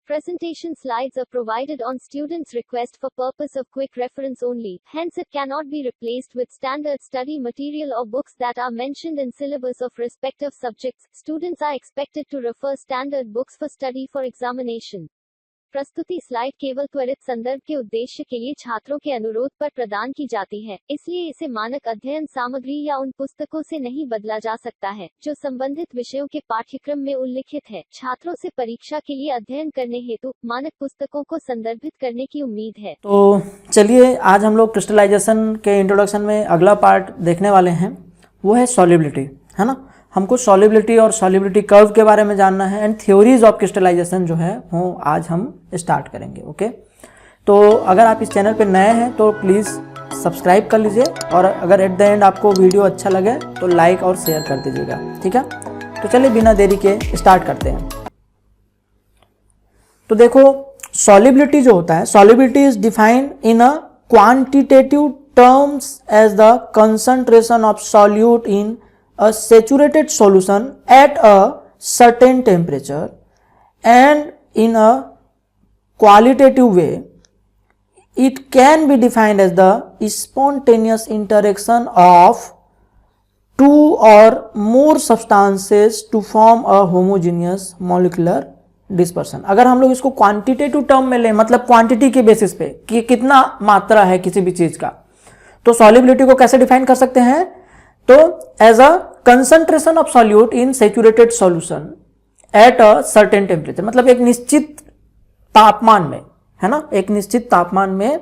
Presentation slides are provided on students' request for purpose of quick reference only, hence it cannot be replaced with standard study material or books that are mentioned in syllabus of respective subjects. Students are expected to refer standard books for study for examination. प्रस्तुति slide केवल त्वरित संदर्भ के उद्देश्य के लिए छात्रों के अनुरोध पर प्रदान की जाती है, इसलिए इसे मानक अध्ययन सामग्री या उन पुस्तकों से नहीं बदला जा सकता है जो संबंधित विषयों के पाठ्यक्रम में उल्लिखित है। छात्रों से परीक्षा के लिए अध्ययन करने हेतु मानक पुस्तकों को संदर्भित करने की उम्मीद है। तो चलिए आज हम लोग क्रिस्टलाइजेशन के इंट्रोडक्शन में अगला पार्ट देखने वाले हैं, वो है सॉल्युबिलिटी, है ना। हमको सॉल्युबिलिटी और सॉल्युबिलिटी कर्व के बारे में जानना है एंड थ्योरीज ऑफ क्रिस्टलाइजेशन जो है वो आज हम स्टार्ट करेंगे। ओके, तो अगर आप इस चैनल पे नए हैं तो प्लीज़ सब्सक्राइब कर लीजिए और अगर एट द एंड आपको वीडियो अच्छा लगे तो लाइक और शेयर कर दीजिएगा, ठीक है। तो चलिए बिना देरी के स्टार्ट करते हैं। तो देखो, सॉल्युबिलिटी जो होता है, solubility is defined in a quantitative terms as the concentration of solute in a saturated solution at a certain temperature, and in a qualitative way it can be defined as the spontaneous interaction of two or more substances to form a homogeneous molecular dispersion। अगर हम लोग इसको quantitative term में लें, मतलब quantity के basis पे कि कितना मात्रा है किसी भी चीज का, तो सॉल्युबिलिटी को कैसे डिफाइन कर सकते हैं? तो as a concentration of solute in saturated solution at a certain temperature, मतलब एक निश्चित तापमान में, है ना, एक निश्चित तापमान में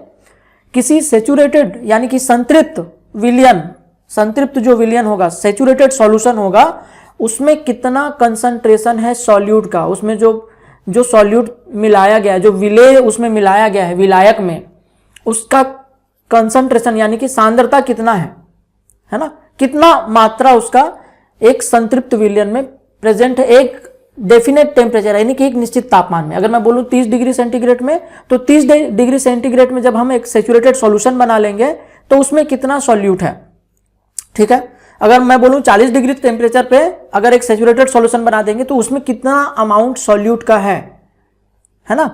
किसी सैचुरेटेड यानी कि संतृप्त विलयन, संतृप्त जो विलयन होगा, सैचुरेटेड सॉल्यूशन होगा, उसमें कितना कंसंट्रेशन है सॉल्यूट का, उसमें जो सॉल्यूट मिलाया गया है, जो विलेय उसमें मिलाया गया है विलायक में, उसका कंसंट्रेशन यानी कि सांद्रता कितना है ना, कितना मात्रा उसका एक संतृप्त विलयन में प्रेजेंट है एक डेफिनेट टेम्परेचर यानी कि एक निश्चित तापमान में। अगर मैं बोलूं 30 डिग्री सेंटीग्रेड में, तो 30 डिग्री सेंटीग्रेड में जब हम एक सैचुरेटेड सॉल्यूशन बना लेंगे तो उसमें कितना सॉल्यूट है, ठीक है। अगर मैं बोलूं 40 डिग्री टेम्परेचर पे अगर एक सैचुरेटेड सॉल्यूशन बना देंगे तो उसमें कितना अमाउंट सॉल्यूट का है ना,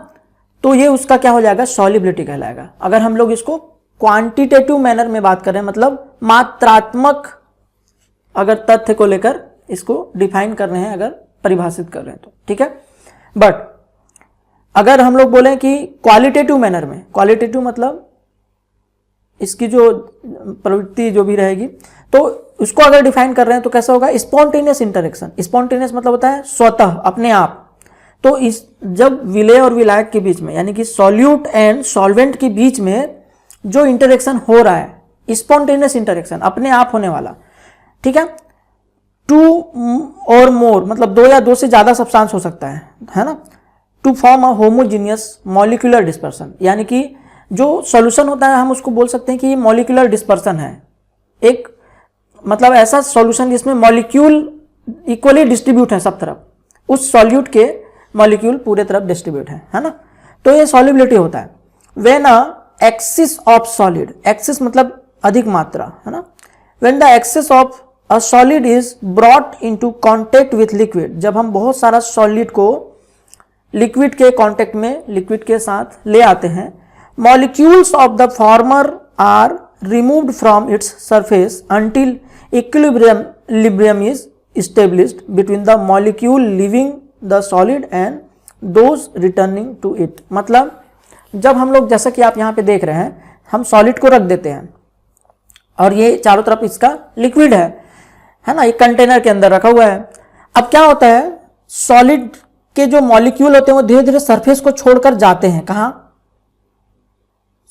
तो ये उसका क्या हो जाएगा, सॉल्युबिलिटी कहलाएगा। अगर हम लोग इसको क्वांटिटेटिव मैनर में बात करें, मतलब मात्रात्मक अगर तथ्य को लेकर इसको डिफाइन कर रहे हैं, अगर परिभाषित कर रहे हैं तो ठीक है। बट अगर हम लोग बोलें कि क्वालिटेटिव मैनर में, क्वालिटेटिव मतलब इसकी जो प्रवृत्ति जो भी रहेगी, तो उसको अगर डिफाइन कर रहे हैं तो कैसा होगा, स्पॉन्टेनियस इंटरेक्शन। स्पॉन्टेनियस मतलब होता है स्वतः, अपने आप। तो इस जब विलेय और विलायक के बीच में यानी कि सॉल्यूट एंड सॉल्वेंट के बीच में जो इंटरेक्शन हो रहा है, स्पॉन्टेनियस इंटरेक्शन, अपने आप होने वाला, ठीक है। 2 और मोर मतलब 2 या 2 से ज्यादा सब्सटेंस हो सकता है ना, to form a homogeneous molecular dispersion, यानी कि जो सॉल्यूशन होता है हम उसको बोल सकते हैं कि ये मॉलिक्यूलर डिस्पर्सन है, एक मतलब ऐसा सॉल्यूशन जिसमें मॉलिक्यूल इक्वली डिस्ट्रीब्यूट है सब तरफ, उस सॉल्यूट के मॉलिक्यूल पूरे तरफ डिस्ट्रीब्यूट है ना। तो ये सॉल्युबिलिटी होता है when a axis of solid, axis मतलब अधिक मात्रा, है ना, when the axis of a solid is brought into contact with liquid, जब हम बहुत सारा सॉलिड को लिक्विड के कांटेक्ट में, लिक्विड के साथ ले आते हैं, molecules of the former are removed from its surface until equilibrium is established between the molecule leaving the solid and those returning to it। मतलब जब हम लोग, जैसा कि आप यहाँ पे देख रहे हैं, हम सॉलिड को रख देते हैं और ये चारों तरफ इसका लिक्विड है ना, एक कंटेनर के अंदर रखा हुआ है। अब क्या होता है, सॉलिड के जो मॉलिक्यूल होते हैं वो धीरे धीरे सरफेस को छोड़कर जाते हैं, कहाँ,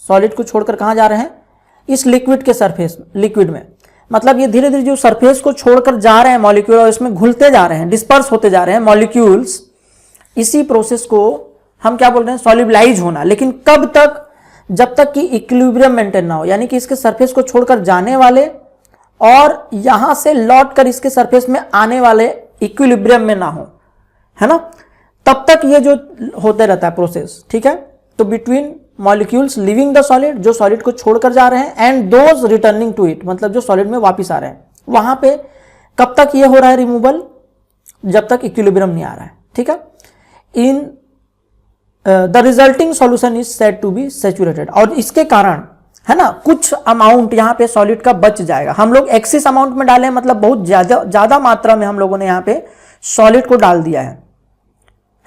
सॉलिड को छोड़कर कहाँ जा रहे हैं, इस लिक्विड के सरफेस, लिक्विड में, मतलब ये धीरे धीरे जो सरफेस को छोड़कर जा रहे हैं मॉलिक्यूल और इसमें घुलते जा रहे हैं, डिस्पर्स होते जा रहे हैं मॉलिक्यूल्स, इसी प्रोसेस को हम क्या बोल रहे हैं, सॉल्युबलाइज होना। लेकिन कब तक, जब तक कि इक्विलिब्रियम मेंटेन ना हो, यानी कि इसके सरफेस को छोड़कर जाने वाले और यहां से लौटकर इसके सरफेस में आने वाले इक्विलिब्रियम में ना हो, है ना, तब तक ये जो होते रहता है प्रोसेस, ठीक है। तो between molecules leaving the solid, जो सॉलिड को छोड़कर जा रहे हैं, and those returning to it, मतलब जो सॉलिड में वापस आ रहे हैं, वहां पे कब तक ये हो रहा है रिमूवल, जब तक इक्विलिब्रियम नहीं आ रहा है, ठीक है। In the resulting solution is said to be saturated. और इसके कारण है ना कुछ अमाउंट यहाँ पे सॉलिड का बच जाएगा। हम लोग एक्सेस अमाउंट में डाले, मतलब बहुत ज्यादा मात्रा में हम लोगों ने यहाँ पे सॉलिड को डाल दिया है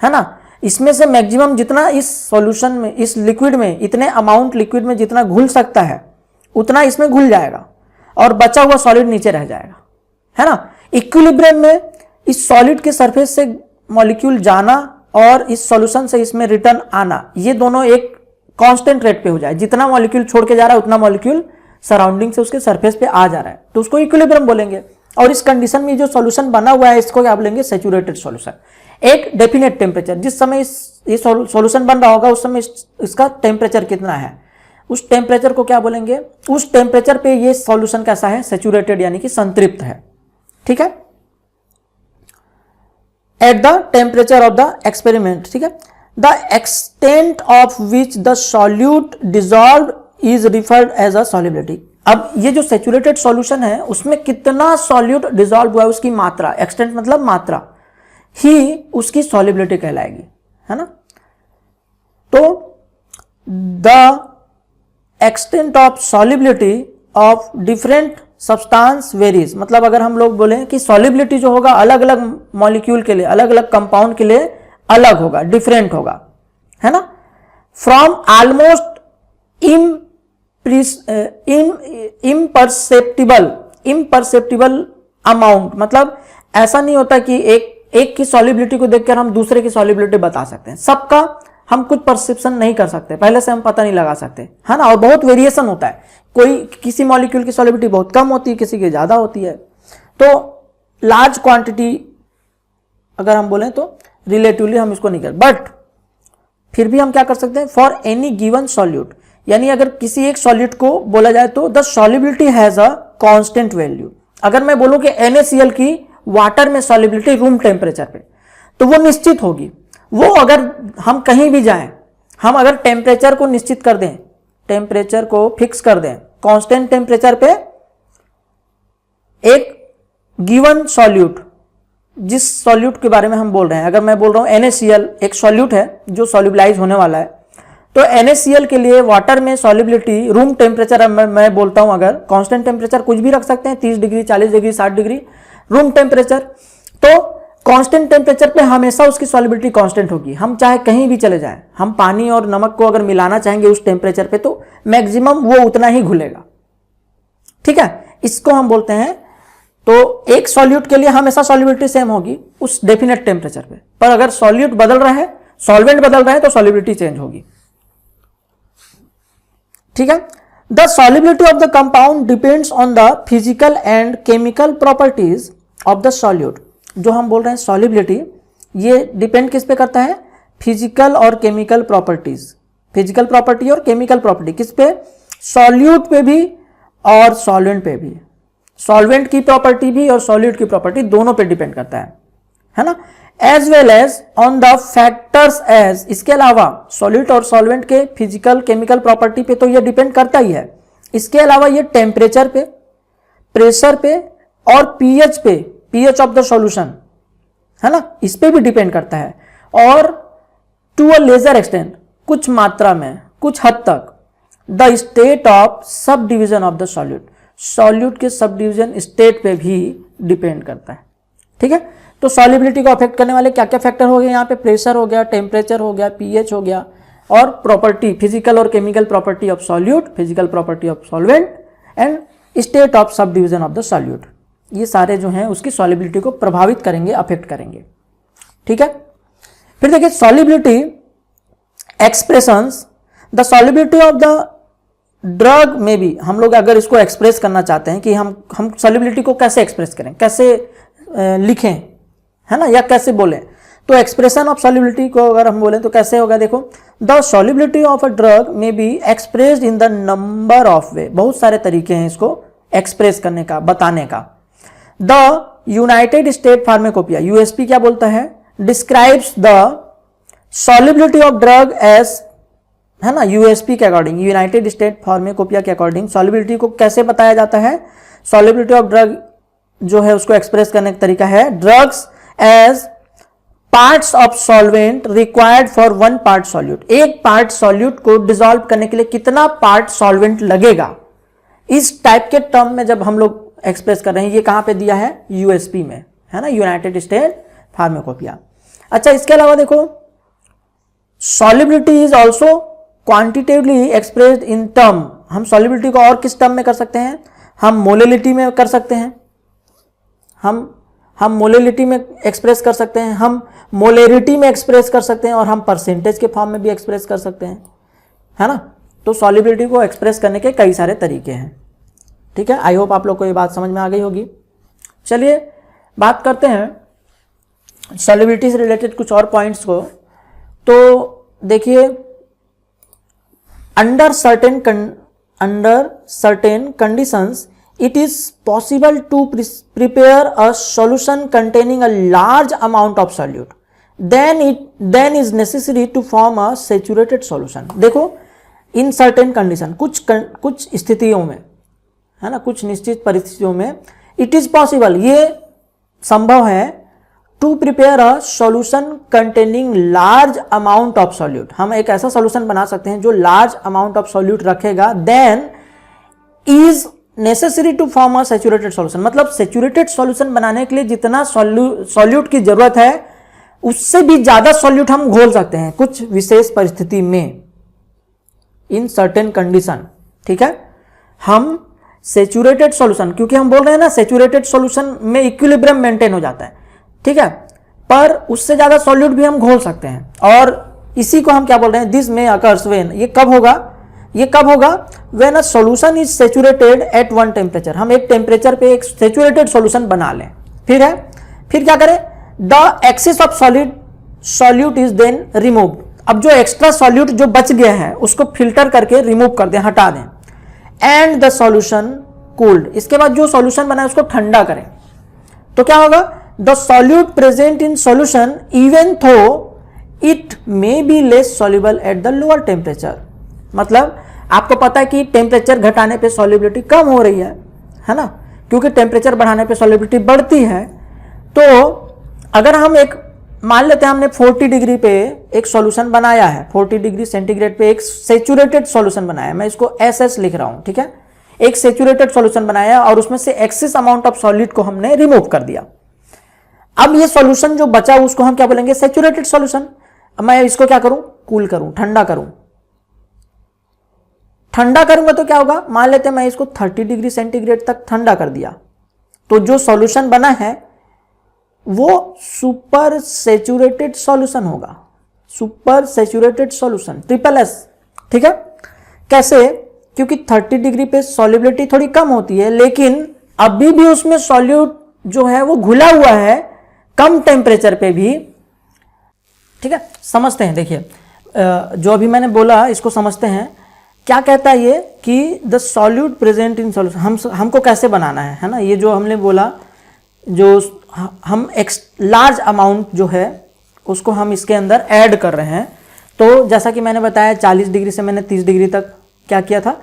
ना। इसमें से मैक्सिमम जितना इस सॉल्यूशन में, इस लिक्विड में, इतने अमाउंट लिक्विड में जितना घुल सकता है उतना इसमें घुल जाएगा और बचा हुआ सॉलिड नीचे रह जाएगा, है ना। इक्विलिब्रियम में इस सॉलिड के सरफेस से मॉलिक्यूल जाना और इस सॉल्यूशन से इसमें रिटर्न आना, ये दोनों एक कांस्टेंट रेट पे हो जाए। जितना मॉलिक्यूल छोड़ के जा रहा है उतना मॉलिक्यूल सराउंडिंग से उसके सरफेस पे आ जा रहा है, तो उसको इक्विलिब्रियम बोलेंगे। और इस कंडीशन में जो सॉल्यूशन बना हुआ है इसको क्या बोलेंगे, सैचुरेटेड सॉल्यूशन। एक डेफिनेट टेम्परेचर, जिस समय ये सॉल्यूशन बन रहा होगा उस समय इसका टेम्परेचर कितना है, उस टेम्परेचर को क्या बोलेंगे, उस टेम्परेचर पे ये सॉल्यूशन कैसा है, सैचुरेटेड यानी कि संतृप्त है। ठीक है, at the temperature of the experiment. ठीक है, the extent of which the solute dissolve is referred as a solubility. अब ये जो सैचुरेटेड सॉल्यूशन है उसमें कितना सॉल्यूट डिजॉल्व हुआ है उसकी मात्रा, एक्सटेंट मतलब मात्रा, ही उसकी सॉल्युबिलिटी कहलाएगी, है ना। तो the extent of solubility of different substance varies, मतलब अगर हम लोग बोलें कि सॉल्युबिलिटी जो होगा अलग अलग मॉलिक्यूल के लिए, अलग अलग कंपाउंड के लिए अलग होगा, डिफरेंट होगा, है ना। फ्रॉम ऑलमोस्ट इम्परसेप्टिबल अमाउंट, मतलब ऐसा नहीं होता कि एक की सॉल्युबिलिटी को देखकर हम दूसरे की सॉल्युबिलिटी बता सकते हैं। सबका हम कुछ परसेप्शन नहीं कर सकते, पहले से हम पता नहीं लगा सकते, है ना। और बहुत वेरिएशन होता है, कोई किसी मॉलिक्यूल की सॉल्युबिलिटी बहुत कम होती है, किसी की ज्यादा होती है। तो लार्ज क्वांटिटी अगर हम बोलें तो रिलेटिवली हम इसको नहीं कर, बट फिर भी हम क्या कर सकते हैं, फॉर एनी गिवन सॉल्यूट, यानी अगर किसी एक सॉल्यूट को बोला जाए तो the solubility has a constant value. अगर मैं बोलूं कि NaCl की वाटर में सॉल्युबिलिटी रूम टेम्परेचर पे, तो वो निश्चित होगी। वो अगर हम कहीं भी जाएं, हम अगर टेम्परेचर को निश्चित कर दें, टेम्परेचर को फिक्स कर दें कांस्टेंट टेम्परेचर पे, एक गिवन सॉल्यूट, जिस सॉल्यूट के बारे में हम बोल रहे हैं, अगर मैं बोल रहा हूं NaCl एक सॉल्यूट है जो सॉल्युबलाइज होने वाला है, तो NaCl के लिए वाटर में सॉल्युबिलिटी रूम टेम्परेचर मैं बोलता हूं, अगर कांस्टेंट टेम्परेचर कुछ भी रख सकते हैं, 30 degree, 40 degree, 60 degree room temperature, तो कांस्टेंट टेम्परेचर पे हमेशा उसकी सॉल्युबिलिटी कांस्टेंट होगी। हम चाहे कहीं भी चले जाएं, हम पानी और नमक को अगर मिलाना चाहेंगे उस टेम्परेचर पे, तो मैक्सिमम वो उतना ही घुलेगा। ठीक है, इसको हम बोलते हैं, तो एक सॉल्यूट के लिए हमेशा सॉल्युबिलिटी सेम होगी उस डेफिनेट टेम्परेचर पे, पर अगर सॉल्यूट बदल रहा है, सॉल्वेंट बदल रहा है, तो सॉल्युबिलिटी चेंज होगी। ठीक है, the solubility of the compound depends on the physical and chemical properties of the solute. जो हम बोल रहे हैं सॉल्युबिलिटी, ये डिपेंड किस पे करता है, फिजिकल और केमिकल प्रॉपर्टीज। फिजिकल प्रॉपर्टी और केमिकल प्रॉपर्टी किस पे, सॉल्यूट पे भी और सॉल्वेंट पे भी। सॉल्वेंट की प्रॉपर्टी भी और सॉल्यूट की प्रॉपर्टी दोनों पे डिपेंड करता है ना। As well as on the factors as, इसके अलावा सॉल्यूट और सॉल्वेंट के फिजिकल केमिकल प्रॉपर्टी पे तो ये डिपेंड करता ही है, इसके अलावा ये टेम्परेचर पे, प्रेशर पे और पीएच पे, पीएच ऑफ द सॉल्यूशन, है ना, इस पे भी डिपेंड करता है। और टू अ लेजर एक्सटेंट, कुछ मात्रा में, कुछ हद तक, the state of sub division of the solute, solute के सब डिविजन स्टेट पे भी डिपेंड करता है। ठीक है, तो सॉल्युबिलिटी को अफेक्ट करने वाले क्या क्या फैक्टर हो गए यहाँ पे, प्रेशर हो गया, टेम्परेचर हो गया, पीएच हो गया, और प्रॉपर्टी, फिजिकल और chemical property of solute, physical property of solvent and state of sub division of the solute. ये सारे जो हैं उसकी सॉल्युबिलिटी को प्रभावित करेंगे, अफेक्ट करेंगे। ठीक है, फिर देखिए solubility expressions, the solubility of the drug में भी हम लोग अगर इसको एक्सप्रेस करना चाहते हैं कि हम सॉल्युबिलिटी को कैसे एक्सप्रेस करें, कैसे लिखें, है ना, या कैसे बोलें, तो एक्सप्रेशन ऑफ सॉल्युबिलिटी को अगर हम बोलें तो कैसे होगा, देखो, the solubility of a drug may be expressed in the number of way, बहुत सारे तरीके हैं इसको एक्सप्रेस करने का, बताने का। The United State Pharmacopoeia, USP क्या बोलता है, describes the solubility of drug as, है ना, यूएसपी के अकॉर्डिंग, यूनाइटेड स्टेट फार्माकोपिया के अकॉर्डिंग सॉल्युबिलिटी को कैसे बताया जाता है, सॉल्युबिलिटी ऑफ ड्रग जो है उसको एक्सप्रेस करने का तरीका है, drugs as parts of solvent required for 1 part solute, एक पार्ट सॉल्यूट को डिसॉल्व करने के लिए कितना पार्ट सॉल्वेंट लगेगा, इस टाइप के टर्म में जब हम लोग एक्सप्रेस कर रहे हैं। ये कहां पे दिया है, यूएसपी में, है ना, यूनाइटेड स्टेट फार्माकोपिया। अच्छा, इसके अलावा देखो, solubility is also quantitatively expressed in term. हम सॉल्युबिलिटी को और किस टर्म में कर सकते हैं, हम मोलेलिटी में कर सकते हैं, हम मोलेलिटी में एक्सप्रेस कर सकते हैं, हम मोलेरिटी में एक्सप्रेस कर सकते हैं, और हम परसेंटेज के फॉर्म में भी एक्सप्रेस कर सकते हैं, है ना। तो सॉल्युबिलिटी को एक्सप्रेस करने के कई सारे तरीके हैं। ठीक है, आई होप आप लोग को ये बात समझ में आ गई होगी। चलिए बात करते हैं सॉल्युबिलिटी से रिलेटेड कुछ और पॉइंट्स को। तो देखिए, under certain conditions it is possible to prepare a solution containing a large amount of solute, then is necessary to form a saturated solution। देखो, in certain condition, कुछ स्थितियों में, है ना, कुछ निश्चित परिस्थितियों में it is possible, ये संभव है, to prepare a solution containing large amount of solute, हम एक ऐसा solution बना सकते हैं जो large amount of solute रखेगा, then is necessary to form a saturated solution. मतलब सैचुरेटेड सॉल्यूशन बनाने के लिए जितना सॉल्यूट की जरूरत है उससे भी ज्यादा सॉल्यूट हम घोल सकते हैं कुछ विशेष परिस्थिति में, इन सर्टेन कंडीशन। ठीक है, हम सैचुरेटेड सॉल्यूशन, क्योंकि हम बोल रहे हैं ना सैचुरेटेड सॉल्यूशन में इक्विलिब्रियम मेंटेन हो जाता है, ठीक है, पर उससे ज्यादा सॉल्यूट भी हम घोल सकते हैं, और इसी को हम क्या बोल रहे हैं, दिस में अकर्स व्हेन। ये कब होगा, when a solution is saturated at one temperature. हम एक टेम्परेचर पे एक सैचुरेटेड सॉल्यूशन बना लें, फिर क्या करें, the excess of solute is then removed. अब जो एक्स्ट्रा सॉल्यूट जो बच गया है उसको फिल्टर करके रिमूव कर दें, हटा दें, एंड द सॉल्यूशन कूल्ड। इसके बाद जो सॉल्यूशन बना है उसको ठंडा करें, तो क्या होगा, the solute present in solution even though it may be less soluble at the lower temperature. मतलब आपको पता है कि टेम्परेचर घटाने पे सॉल्युबिलिटी कम हो रही है ना, क्योंकि टेम्परेचर बढ़ाने पे सॉल्युबिलिटी बढ़ती है। तो अगर हम एक मान लेते हैं हमने 40 डिग्री पे एक सॉल्यूशन बनाया है, 40 डिग्री सेंटीग्रेड पे एक सैचुरेटेड सॉल्यूशन बनाया है, मैं इसको SS लिख रहा हूं, ठीक है, एक सैचुरेटेड सॉल्यूशन बनाया और उसमें से एक्सेस अमाउंट ऑफ सॉल्यूट को हमने रिमूव कर दिया। अब ये सॉल्यूशन जो बचा उसको हम क्या बोलेंगे, सैचुरेटेड सॉल्यूशन। मैं इसको क्या करूं, कूल करूं, ठंडा करूंगा तो क्या होगा, मान लेते हैं मैं इसको 30 डिग्री सेंटीग्रेड तक ठंडा कर दिया, तो जो सॉल्यूशन बना है वो सुपर सैचुरेटेड सॉल्यूशन होगा, सुपर सैचुरेटेड सॉल्यूशन, SSS। ठीक है, कैसे, क्योंकि 30 डिग्री पे सॉल्युबिलिटी थोड़ी कम होती है, लेकिन अभी भी उसमें सॉल्यूट जो है वो घुला हुआ है कम टेम्परेचर पे भी। ठीक है, समझते हैं, देखिए जो अभी मैंने बोला इसको समझते हैं। क्या कहता है ये कि the solute present in solution, हमको कैसे बनाना है ना, ये जो हमने बोला, जो हम लार्ज अमाउंट जो है उसको हम इसके अंदर ऐड कर रहे हैं। तो जैसा कि मैंने बताया 40 डिग्री से मैंने 30 डिग्री तक क्या किया था,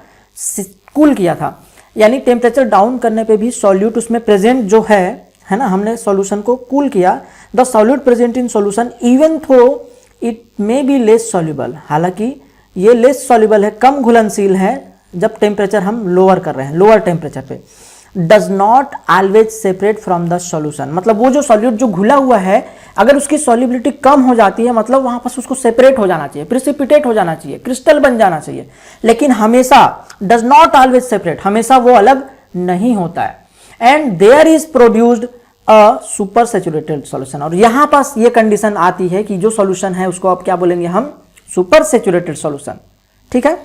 कूल किया था, यानी टेम्परेचर डाउन करने पे भी सॉल्यूट उसमें प्रेजेंट जो है ना, हमने सॉल्यूशन को कूल किया। The solute present in solution even though it may be less soluble, हालांकि ये लेस सॉल्युबल है, कम घुलनशील है जब टेम्परेचर हम लोअर कर रहे हैं, लोअर टेम्परेचर पे, does not always separate from the solution. मतलब वो जो सॉल्यूट जो घुला हुआ है अगर उसकी सॉल्युबिलिटी कम हो जाती है, मतलब वहां पर उसको सेपरेट हो जाना चाहिए, प्रिसिपिटेट हो जाना चाहिए, क्रिस्टल बन जाना चाहिए, लेकिन हमेशा डज नॉट ऑलवेज सेपरेट, हमेशा वो अलग नहीं होता है। And there is produced a super saturated solution. और यहां पास ये कंडीशन आती है कि जो सॉल्यूशन है उसको अब क्या बोलेंगे हम, सुपर सैचुरेटेड सॉल्यूशन। ठीक है,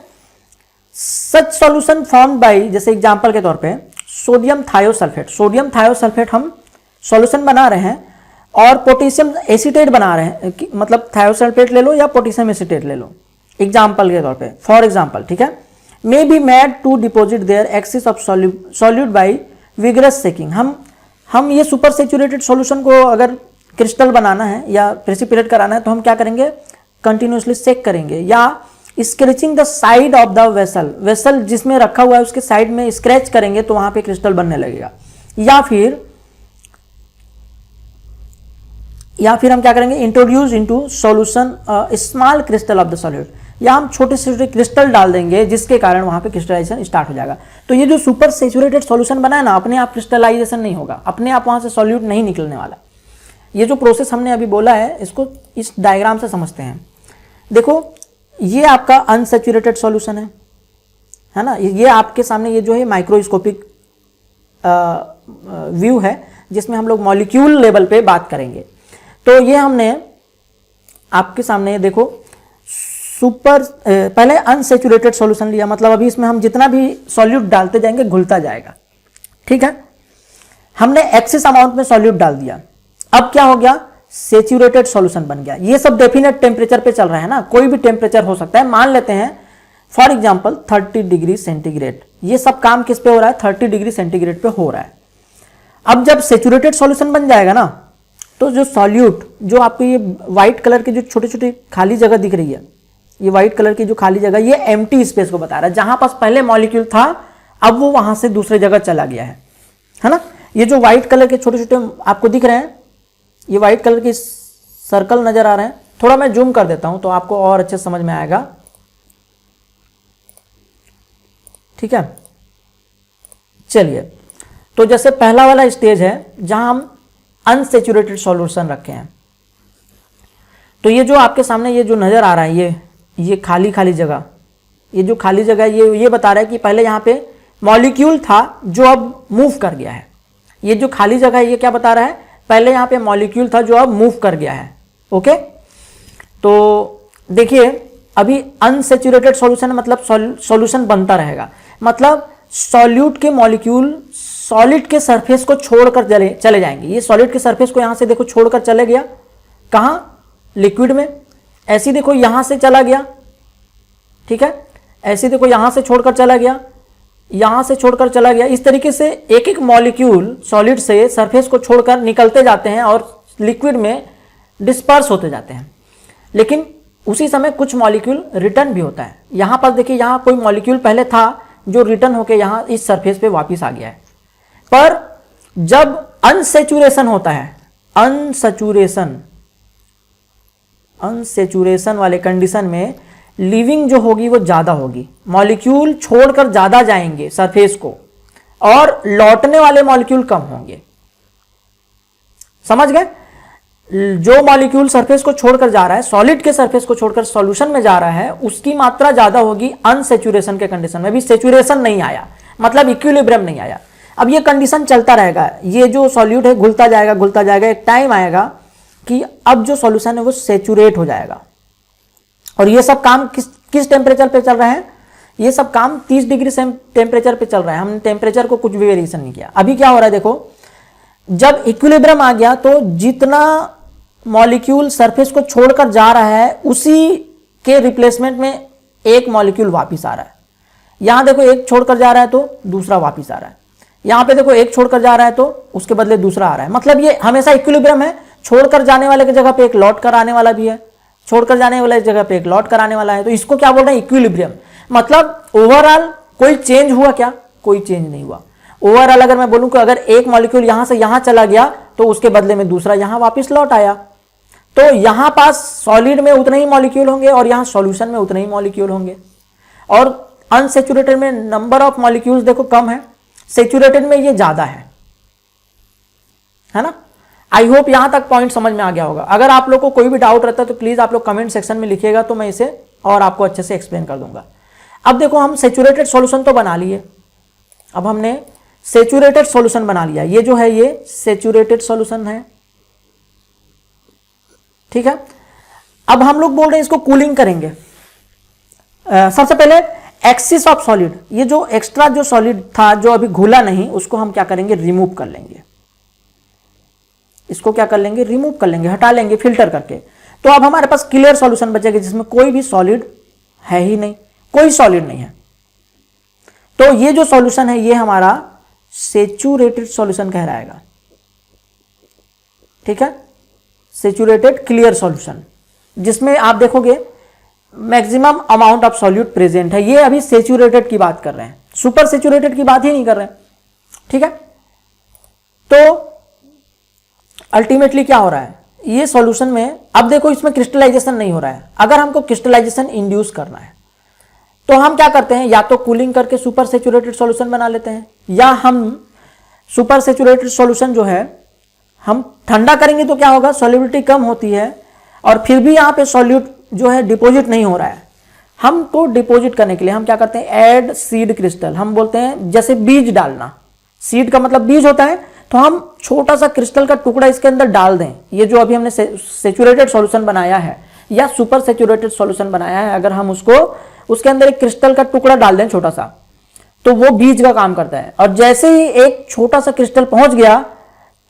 सच सॉल्यूशन फॉर्म्ड बाय, जैसे एग्जांपल के तौर पे सोडियम थायोसल्फेट, सोडियम थायोसल्फेट हम सॉल्यूशन बना रहे हैं और पोटेशियम एसीटेट बना रहे हैं, मतलब थायोसल्फेट ले लो या पोटेशियम एसीटेट ले लो एग्जांपल के तौर पे, फॉर एग्जांपल। ठीक है, may be made to deposit their excess of solute by vigorous shaking. हम ये सुपर सैचुरेटेड सॉल्यूशन को अगर क्रिस्टल बनाना है या प्रेसिपिटेट कराना है तो हम क्या करेंगे, कंटिन्यूसली सेक करेंगे, या scratching the side of the vessel जिसमें रखा हुआ है उसके साइड में स्क्रैच करेंगे तो वहां पे क्रिस्टल बनने लगेगा, या फिर या फिर हम क्या करेंगे, introduce into solution small crystal of the solid, या हम छोटे से छोटे क्रिस्टल डाल देंगे जिसके कारण वहां पे क्रिस्टलाइजेशन स्टार्ट हो जाएगा। तो ये जो सुपर सेचुरेटेड सॉल्यूशन बना है ना, अपने आप क्रिस्टलाइजेशन नहीं होगा, अपने आप वहां से सॉल्यूट नहीं निकलने वाला। ये जो प्रोसेस हमने अभी बोला है इसको इस डायग्राम से समझते हैं। देखो ये आपका अनसेचुरेटेड सॉल्यूशन है ना, ये आपके सामने ये जो है माइक्रोस्कोपिक व्यू है जिसमें हम लोग मॉलिक्यूल लेवल पे बात करेंगे। तो ये हमने आपके सामने देखो सुपर पहले अनसेचुरेटेड सॉल्यूशन लिया, मतलब अभी इसमें हम जितना भी सॉल्यूट डालते जाएंगे घुलता जाएगा, ठीक है। हमने एक्सेस अमाउंट में सॉल्यूट डाल दिया, अब क्या हो गया, सेचुरेटेड सॉल्यूशन बन गया। ये सब डेफिनेट टेम्परेचर पे चल रहा है ना, कोई भी टेम्परेचर हो सकता है, मान लेते हैं फॉर एग्जांपल 30 डिग्री सेंटीग्रेड। ये सब काम किस पे हो रहा है, 30 डिग्री सेंटीग्रेड पे हो रहा है। अब जब सेचुरेटेड सॉल्यूशन बन जाएगा ना, तो जो सॉल्यूट, जो आपको ये व्हाइट कलर की जो छोटी छोटी खाली जगह दिख रही है, ये व्हाइट कलर की जो खाली जगह, ये एम्प्टी स्पेस को बता रहा है, जहां पास पहले मॉलिक्यूल था अब वो वहां से दूसरे जगह चला गया है ना। ये जो व्हाइट कलर के छोटे छोटे आपको दिख रहे हैं, ये व्हाइट कलर के सर्कल नजर आ रहे हैं, थोड़ा मैं जूम कर देता हूं तो आपको और अच्छे समझ में आएगा, ठीक है। चलिए, तो जैसे पहला वाला स्टेज है जहां हम अनसेचुरेटेड सॉल्यूशन रखे हैं, तो ये जो आपके सामने ये जो नजर आ रहा है, ये खाली खाली जगह, ये जो खाली जगह ये बता रहा है कि पहले यहाँ पे मॉलिक्यूल था जो अब मूव कर गया है। ये जो खाली जगह है ये क्या बता रहा है, पहले यहाँ पे मॉलिक्यूल था जो अब मूव कर गया है। ओके, तो देखिए अभी अनसेचुरेटेड सॉल्यूशन मतलब सॉल्यूशन बनता रहेगा, मतलब सॉल्यूट के मॉलिक्यूल सॉलिड के सरफेस को छोड़कर चले जाएंगे। ये सॉलिड के सरफेस को यहां से देखो छोड़कर चले गया, कहां, लिक्विड में। ऐसे देखो यहां से चला गया, ठीक है, ऐसे देखो यहां से छोड़कर चला गया, यहां से छोड़कर चला गया। इस तरीके से एक एक मॉलिक्यूल सॉलिड से सरफेस को छोड़कर निकलते जाते हैं और लिक्विड में डिस्पर्स होते जाते हैं। लेकिन उसी समय कुछ मॉलिक्यूल रिटर्न भी होता है। यहां पर देखिए, यहां कोई मॉलिक्यूल पहले था जो रिटर्न होकर यहां इस सरफेस पे वापस आ गया है। पर जब अनसेचुरेशन होता है, अनसेचुरेशन वाले कंडीशन में लिविंग जो होगी वो ज्यादा होगी, मॉलिक्यूल छोड़कर ज्यादा जाएंगे सरफेस को और लौटने वाले मॉलिक्यूल कम होंगे। समझ गए? जो मॉलिक्यूल सरफेस को छोड़कर जा रहा है, सॉलिड के सरफेस को छोड़कर सॉल्यूशन में जा रहा है, उसकी मात्रा ज्यादा होगी अनसेचुरेशन के कंडीशन में। अभी सेचुरेशन नहीं आया, मतलब इक्विलिब्रियम नहीं आया। अब ये कंडीशन चलता रहेगा, ये जो सॉल्यूट है घुलता जाएगा, एक टाइम आएगा कि अब जो सॉल्यूशन है वो सेचुरेट हो जाएगा। और ये सब काम किस टेम्परेचर पे चल रहा है? ये सब काम 30 डिग्री टेम्परेचर पे चल रहा है। हमने टेम्परेचर को कुछ भी वेरिएशन नहीं किया। अभी क्या हो रहा है देखो, जब इक्विलिब्रियम आ गया तो जितना मॉलिक्यूल सरफेस को छोड़कर जा रहा है उसी के रिप्लेसमेंट में एक मॉलिक्यूल वापिस आ रहा है। यहां देखो एक छोड़कर जा रहा है तो दूसरा वापिस आ रहा है, यहां पे देखो एक छोड़कर जा रहा है तो उसके बदले दूसरा आ रहा है। मतलब ये हमेशा इक्विलिब्रियम है, छोड़कर जाने वाले की जगह पे एक लौट कर आने वाला भी है, छोड़कर जाने वाले जगह पे एक लौट कर आने वाला है। तो इसको क्या बोल रहे हैं? इक्विलिब्रियम। मतलब ओवरऑल कोई चेंज हुआ क्या? कोई चेंज नहीं हुआ। ओवरऑल अगर मैं बोलूं कि अगर एक मॉलिक्यूल यहां से यहां चला गया तो उसके बदले में दूसरा यहां वापस लौट आया, तो यहां पास सॉलिड में उतने ही मॉलिक्यूल होंगे और यहां सॉल्यूशन में उतने ही मॉलिक्यूल होंगे। और अनसेचुरेटेड में नंबर ऑफ मॉलिक्यूल्स देखो कम है, सेचुरेटेड में ये ज्यादा है ना। आई होप यहां तक पॉइंट समझ में आ गया होगा। अगर आप लोग को कोई भी डाउट रहता है तो प्लीज आप लोग कमेंट सेक्शन में लिखिएगा, तो मैं इसे और आपको अच्छे से एक्सप्लेन कर दूंगा। अब देखो हम सेचुरेटेड सॉल्यूशन तो बना लिए, अब हमने सेचुरेटेड सॉल्यूशन बना लिया। ये जो है ये सेचुरेटेड सॉल्यूशन है, ठीक है। अब हम लोग बोल रहे हैं इसको कूलिंग करेंगे। सबसे पहले एक्सिस ऑफ सॉलिड, ये जो एक्स्ट्रा जो सॉलिड था जो अभी घुला नहीं, उसको हम क्या करेंगे? रिमूव कर लेंगे। इसको क्या कर लेंगे? रिमूव कर लेंगे, हटा लेंगे फिल्टर करके। तो अब हमारे पास क्लियर सॉल्यूशन बचेगा जिसमें कोई भी सॉलिड है ही नहीं, कोई सॉलिड नहीं है। तो ये जो सॉल्यूशन है ये हमारा सेचुरेटेड सॉल्यूशन कहलाएगा, ठीक है। सेचुरेटेड क्लियर सॉल्यूशन, जिसमें आप देखोगे maximum amount of solute present है। ये अभी सेचुरेटेड की बात कर रहे हैं, सुपर सेचुरेटेड की बात ही नहीं कर रहे हैं, ठीक है। तो अल्टीमेटली क्या हो रहा है? ये सॉल्यूशन में अब देखो इसमें क्रिस्टलाइजेशन नहीं हो रहा है। अगर हमको क्रिस्टलाइजेशन इंड्यूस करना है तो हम क्या करते हैं, या तो कूलिंग करके सुपर सैचुरेटेड सॉल्यूशन बना लेते हैं, या हम सुपर सैचुरेटेड सॉल्यूशन जो है हम ठंडा करेंगे तो क्या होगा, सॉल्युबिलिटी कम होती है और फिर भी यहाँ पे सॉल्यूट जो है डिपॉजिट नहीं हो रहा है। हमको डिपॉजिट करने के लिए हम क्या करते हैं, ऐड सीड क्रिस्टल। हम बोलते हैं जैसे बीज डालना, सीड का मतलब बीज होता है, तो हम छोटा सा क्रिस्टल का टुकड़ा इसके अंदर डाल दें। ये जो अभी हमने सैचुरेटेड सॉल्यूशन बनाया है या सुपर सैचुरेटेड सॉल्यूशन बनाया है, अगर हम उसको उसके अंदर एक क्रिस्टल का टुकड़ा डाल दें छोटा सा, तो वो बीज का काम करता है। और जैसे ही एक छोटा सा क्रिस्टल पहुंच गया,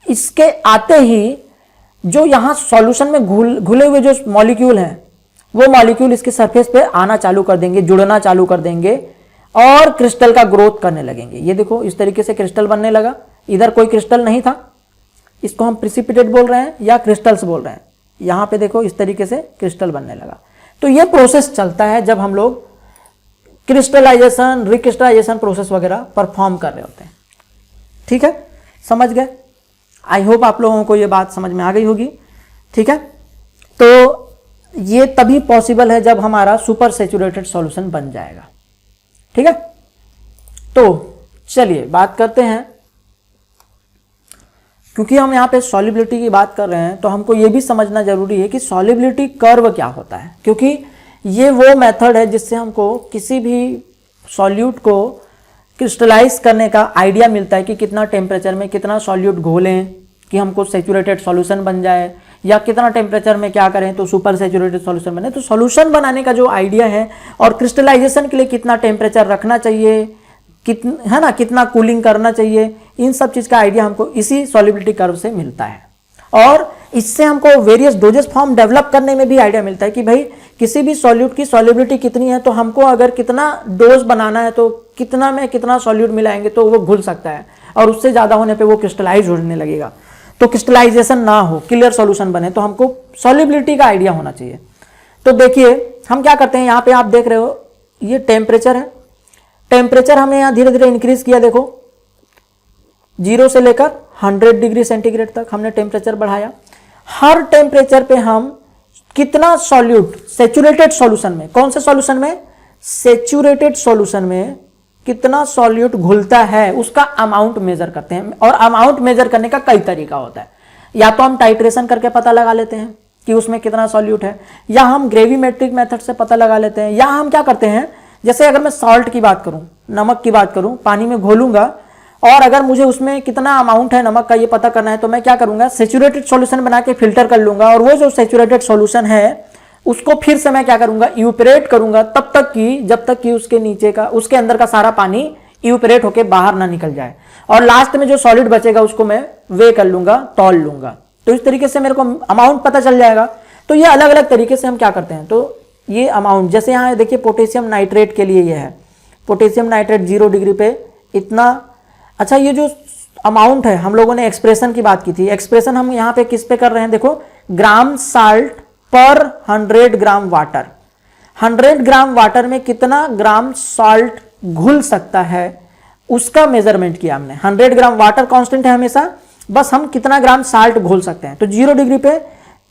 इसके आते ही जो यहां सॉल्यूशन में घुले हुए जो मॉलिक्यूल हैं, वो मॉलिक्यूल इसके सरफेस पे आना चालू कर देंगे, जुड़ना चालू कर देंगे और क्रिस्टल का ग्रोथ करने लगेंगे। ये देखो इस तरीके से क्रिस्टल बनने लगा। इधर कोई क्रिस्टल नहीं था, इसको हम प्रिसिपिटेट बोल रहे हैं या क्रिस्टल्स बोल रहे हैं। यहां पे देखो इस तरीके से क्रिस्टल बनने लगा। तो ये प्रोसेस चलता है जब हम लोग क्रिस्टलाइजेशन, रिक्रिस्टलाइजेशन प्रोसेस वगैरह परफॉर्म कर रहे होते हैं। ठीक है, समझ गए? आई होप आप लोगों को ये बात समझ में आ गई होगी। ठीक है, तो ये तभी पॉसिबल है जब हमारा सुपर सैचुरेटेड सॉल्यूशन बन जाएगा। ठीक है, तो चलिए बात करते हैं। क्योंकि हम यहाँ पे सॉल्युबिलिटी की बात कर रहे हैं, तो हमको ये भी समझना जरूरी है कि सॉल्युबिलिटी कर्व क्या होता है, क्योंकि ये वो मेथड है जिससे हमको किसी भी सॉल्यूट को क्रिस्टलाइज करने का आइडिया मिलता है कि कितना टेम्परेचर में कितना सॉल्यूट घोलें कि हमको सैचुरेटेड सॉल्यूशन बन जाए, या कितना टेम्परेचर में क्या करें तो सुपर सैचुरेटेड सॉल्यूशन बने। तो सॉल्यूशन बनाने का जो आइडिया है और क्रिस्टलाइजेशन के लिए कितना टेम्परेचर रखना चाहिए, कितना है ना, कितना कूलिंग करना चाहिए, इन सब चीज़ का आइडिया हमको इसी सॉल्युबिलिटी कर्व से मिलता है। और इससे हमको वेरियस डोजेस फॉर्म डेवलप करने में भी आइडिया मिलता है कि भाई किसी भी सॉल्यूट की सॉल्युबिलिटी कितनी है, तो हमको अगर कितना डोज बनाना है तो कितना में कितना सॉल्यूट मिलाएंगे तो वो घुल सकता है, और उससे ज़्यादा होने पे वो क्रिस्टलाइज होने लगेगा। तो क्रिस्टलाइजेशन ना हो, क्लियर सॉल्यूशन बने, तो हमको सॉल्युबिलिटी का आइडिया होना चाहिए। तो देखिए हम क्या करते हैं, यहाँ पे आप देख रहे हो ये टेम्परेचर है। टेम्परेचर हमने यहाँ धीरे धीरे इंक्रीज किया। देखो 0 से लेकर 100 डिग्री सेंटीग्रेड तक हमने टेम्परेचर बढ़ाया। हर टेम्परेचर पे हम कितना सॉल्यूट सैचुरेटेड सॉल्यूशन में, कौन से सॉल्यूशन में, सैचुरेटेड सॉल्यूशन में कितना सॉल्यूट घुलता है उसका अमाउंट मेजर करते हैं। और अमाउंट मेजर करने का कई तरीका होता है। या तो हम टाइट्रेशन करके पता लगा लेते हैं कि उसमें कितना सॉल्यूट है, या हम ग्रेविमेट्रिक मेथड से पता लगा लेते हैं, या हम क्या करते हैं, जैसे अगर मैं सॉल्ट की बात करूं, नमक की बात करूं, पानी में घोलूंगा और अगर मुझे उसमें कितना अमाउंट है नमक का ये पता करना है, तो मैं क्या करूंगा, सैचुरेटेड सॉल्यूशन बना के फिल्टर कर लूंगा, और वो जो सैचुरेटेड सॉल्यूशन है उसको फिर से मैं क्या करूंगा, इवेपोरेट करूंगा, तब तक कि जब तक कि उसके नीचे का, उसके अंदर का सारा पानी इवेपोरेट होके बाहर ना निकल जाए, और लास्ट में जो सॉलिड बचेगा उसको मैं वे कर लूंगा, तौल लूंगा। तो इस तरीके से मेरे को अमाउंट पता चल जाएगा। तो ये अलग अलग तरीके से हम क्या करते हैं, तो ये अमाउंट, जैसे यहाँ देखिए पोटेशियम नाइट्रेट के लिए ये है, पोटेशियम नाइट्रेट 0 डिग्री पे इतना। अच्छा, ये जो अमाउंट है, हम लोगों ने एक्सप्रेशन की बात की थी, एक्सप्रेशन हम यहाँ पे किस पे कर रहे हैं, देखो ग्राम साल्ट पर 100 ग्राम वाटर। 100 ग्राम वाटर में कितना ग्राम साल्ट घुल सकता है उसका मेजरमेंट किया हमने। 100 ग्राम वाटर कांस्टेंट है हमेशा, बस हम कितना ग्राम साल्ट घोल सकते हैं। तो 0 डिग्री पे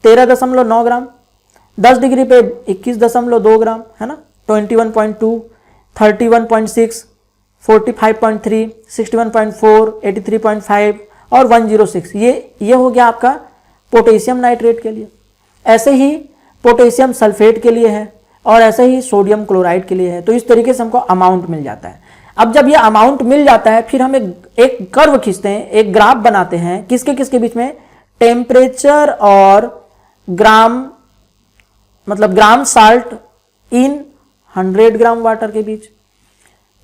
13.9 ग्राम, 10 डिग्री पे 21.2 ग्राम, है ना, 21.2, 31.6, 45.3, 61.4, 83.5 और 106। ये हो गया आपका पोटेशियम नाइट्रेट के लिए। ऐसे ही पोटेशियम सल्फेट के लिए है, और ऐसे ही सोडियम क्लोराइड के लिए है। तो इस तरीके से हमको अमाउंट मिल जाता है। अब जब ये अमाउंट मिल जाता है, फिर हम एक कर्व खींचते हैं, एक ग्राफ बनाते हैं, किसके किसके बीच में, टेम्परेचर और ग्राम, मतलब ग्राम साल्ट इन 100 ग्राम वाटर के बीच।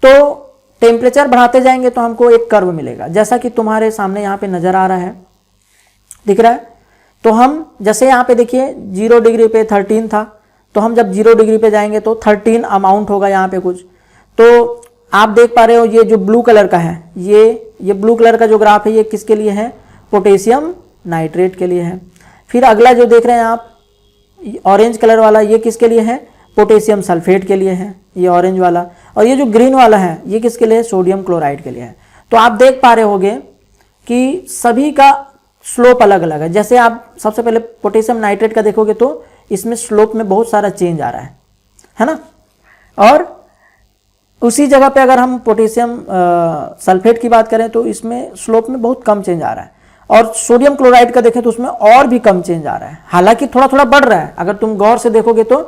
तो टेम्परेचर बढ़ाते जाएंगे तो हमको एक कर्व मिलेगा, जैसा कि तुम्हारे सामने यहाँ पे नजर आ रहा है, दिख रहा है। तो हम जैसे यहाँ पे देखिए 0 डिग्री पे 13 था, तो हम जब 0 डिग्री पे जाएंगे तो 13 अमाउंट होगा यहाँ पे कुछ। तो आप देख पा रहे हो ये जो ब्लू कलर का है, ये ब्लू कलर का जो ग्राफ है ये किसके लिए है, पोटेशियम नाइट्रेट के लिए है। फिर अगला जो देख रहे हैं आप ऑरेंज कलर वाला, ये किसके लिए है, पोटेशियम सल्फेट के लिए है, ये ऑरेंज वाला। और ये जो ग्रीन वाला है ये किसके लिए है, सोडियम क्लोराइड के लिए है। तो आप देख पा रहे होंगे कि सभी का स्लोप अलग अलग है। जैसे आप सबसे पहले पोटेशियम नाइट्रेट का देखोगे तो इसमें स्लोप में बहुत सारा चेंज आ रहा है ना। और उसी जगह पे अगर हम पोटेशियम सल्फेट की बात करें तो इसमें स्लोप में बहुत कम चेंज आ रहा है। और सोडियम क्लोराइड का देखें तो उसमें और भी कम चेंज आ रहा है, हालांकि थोड़ा थोड़ा बढ़ रहा है। अगर तुम गौर से देखोगे तो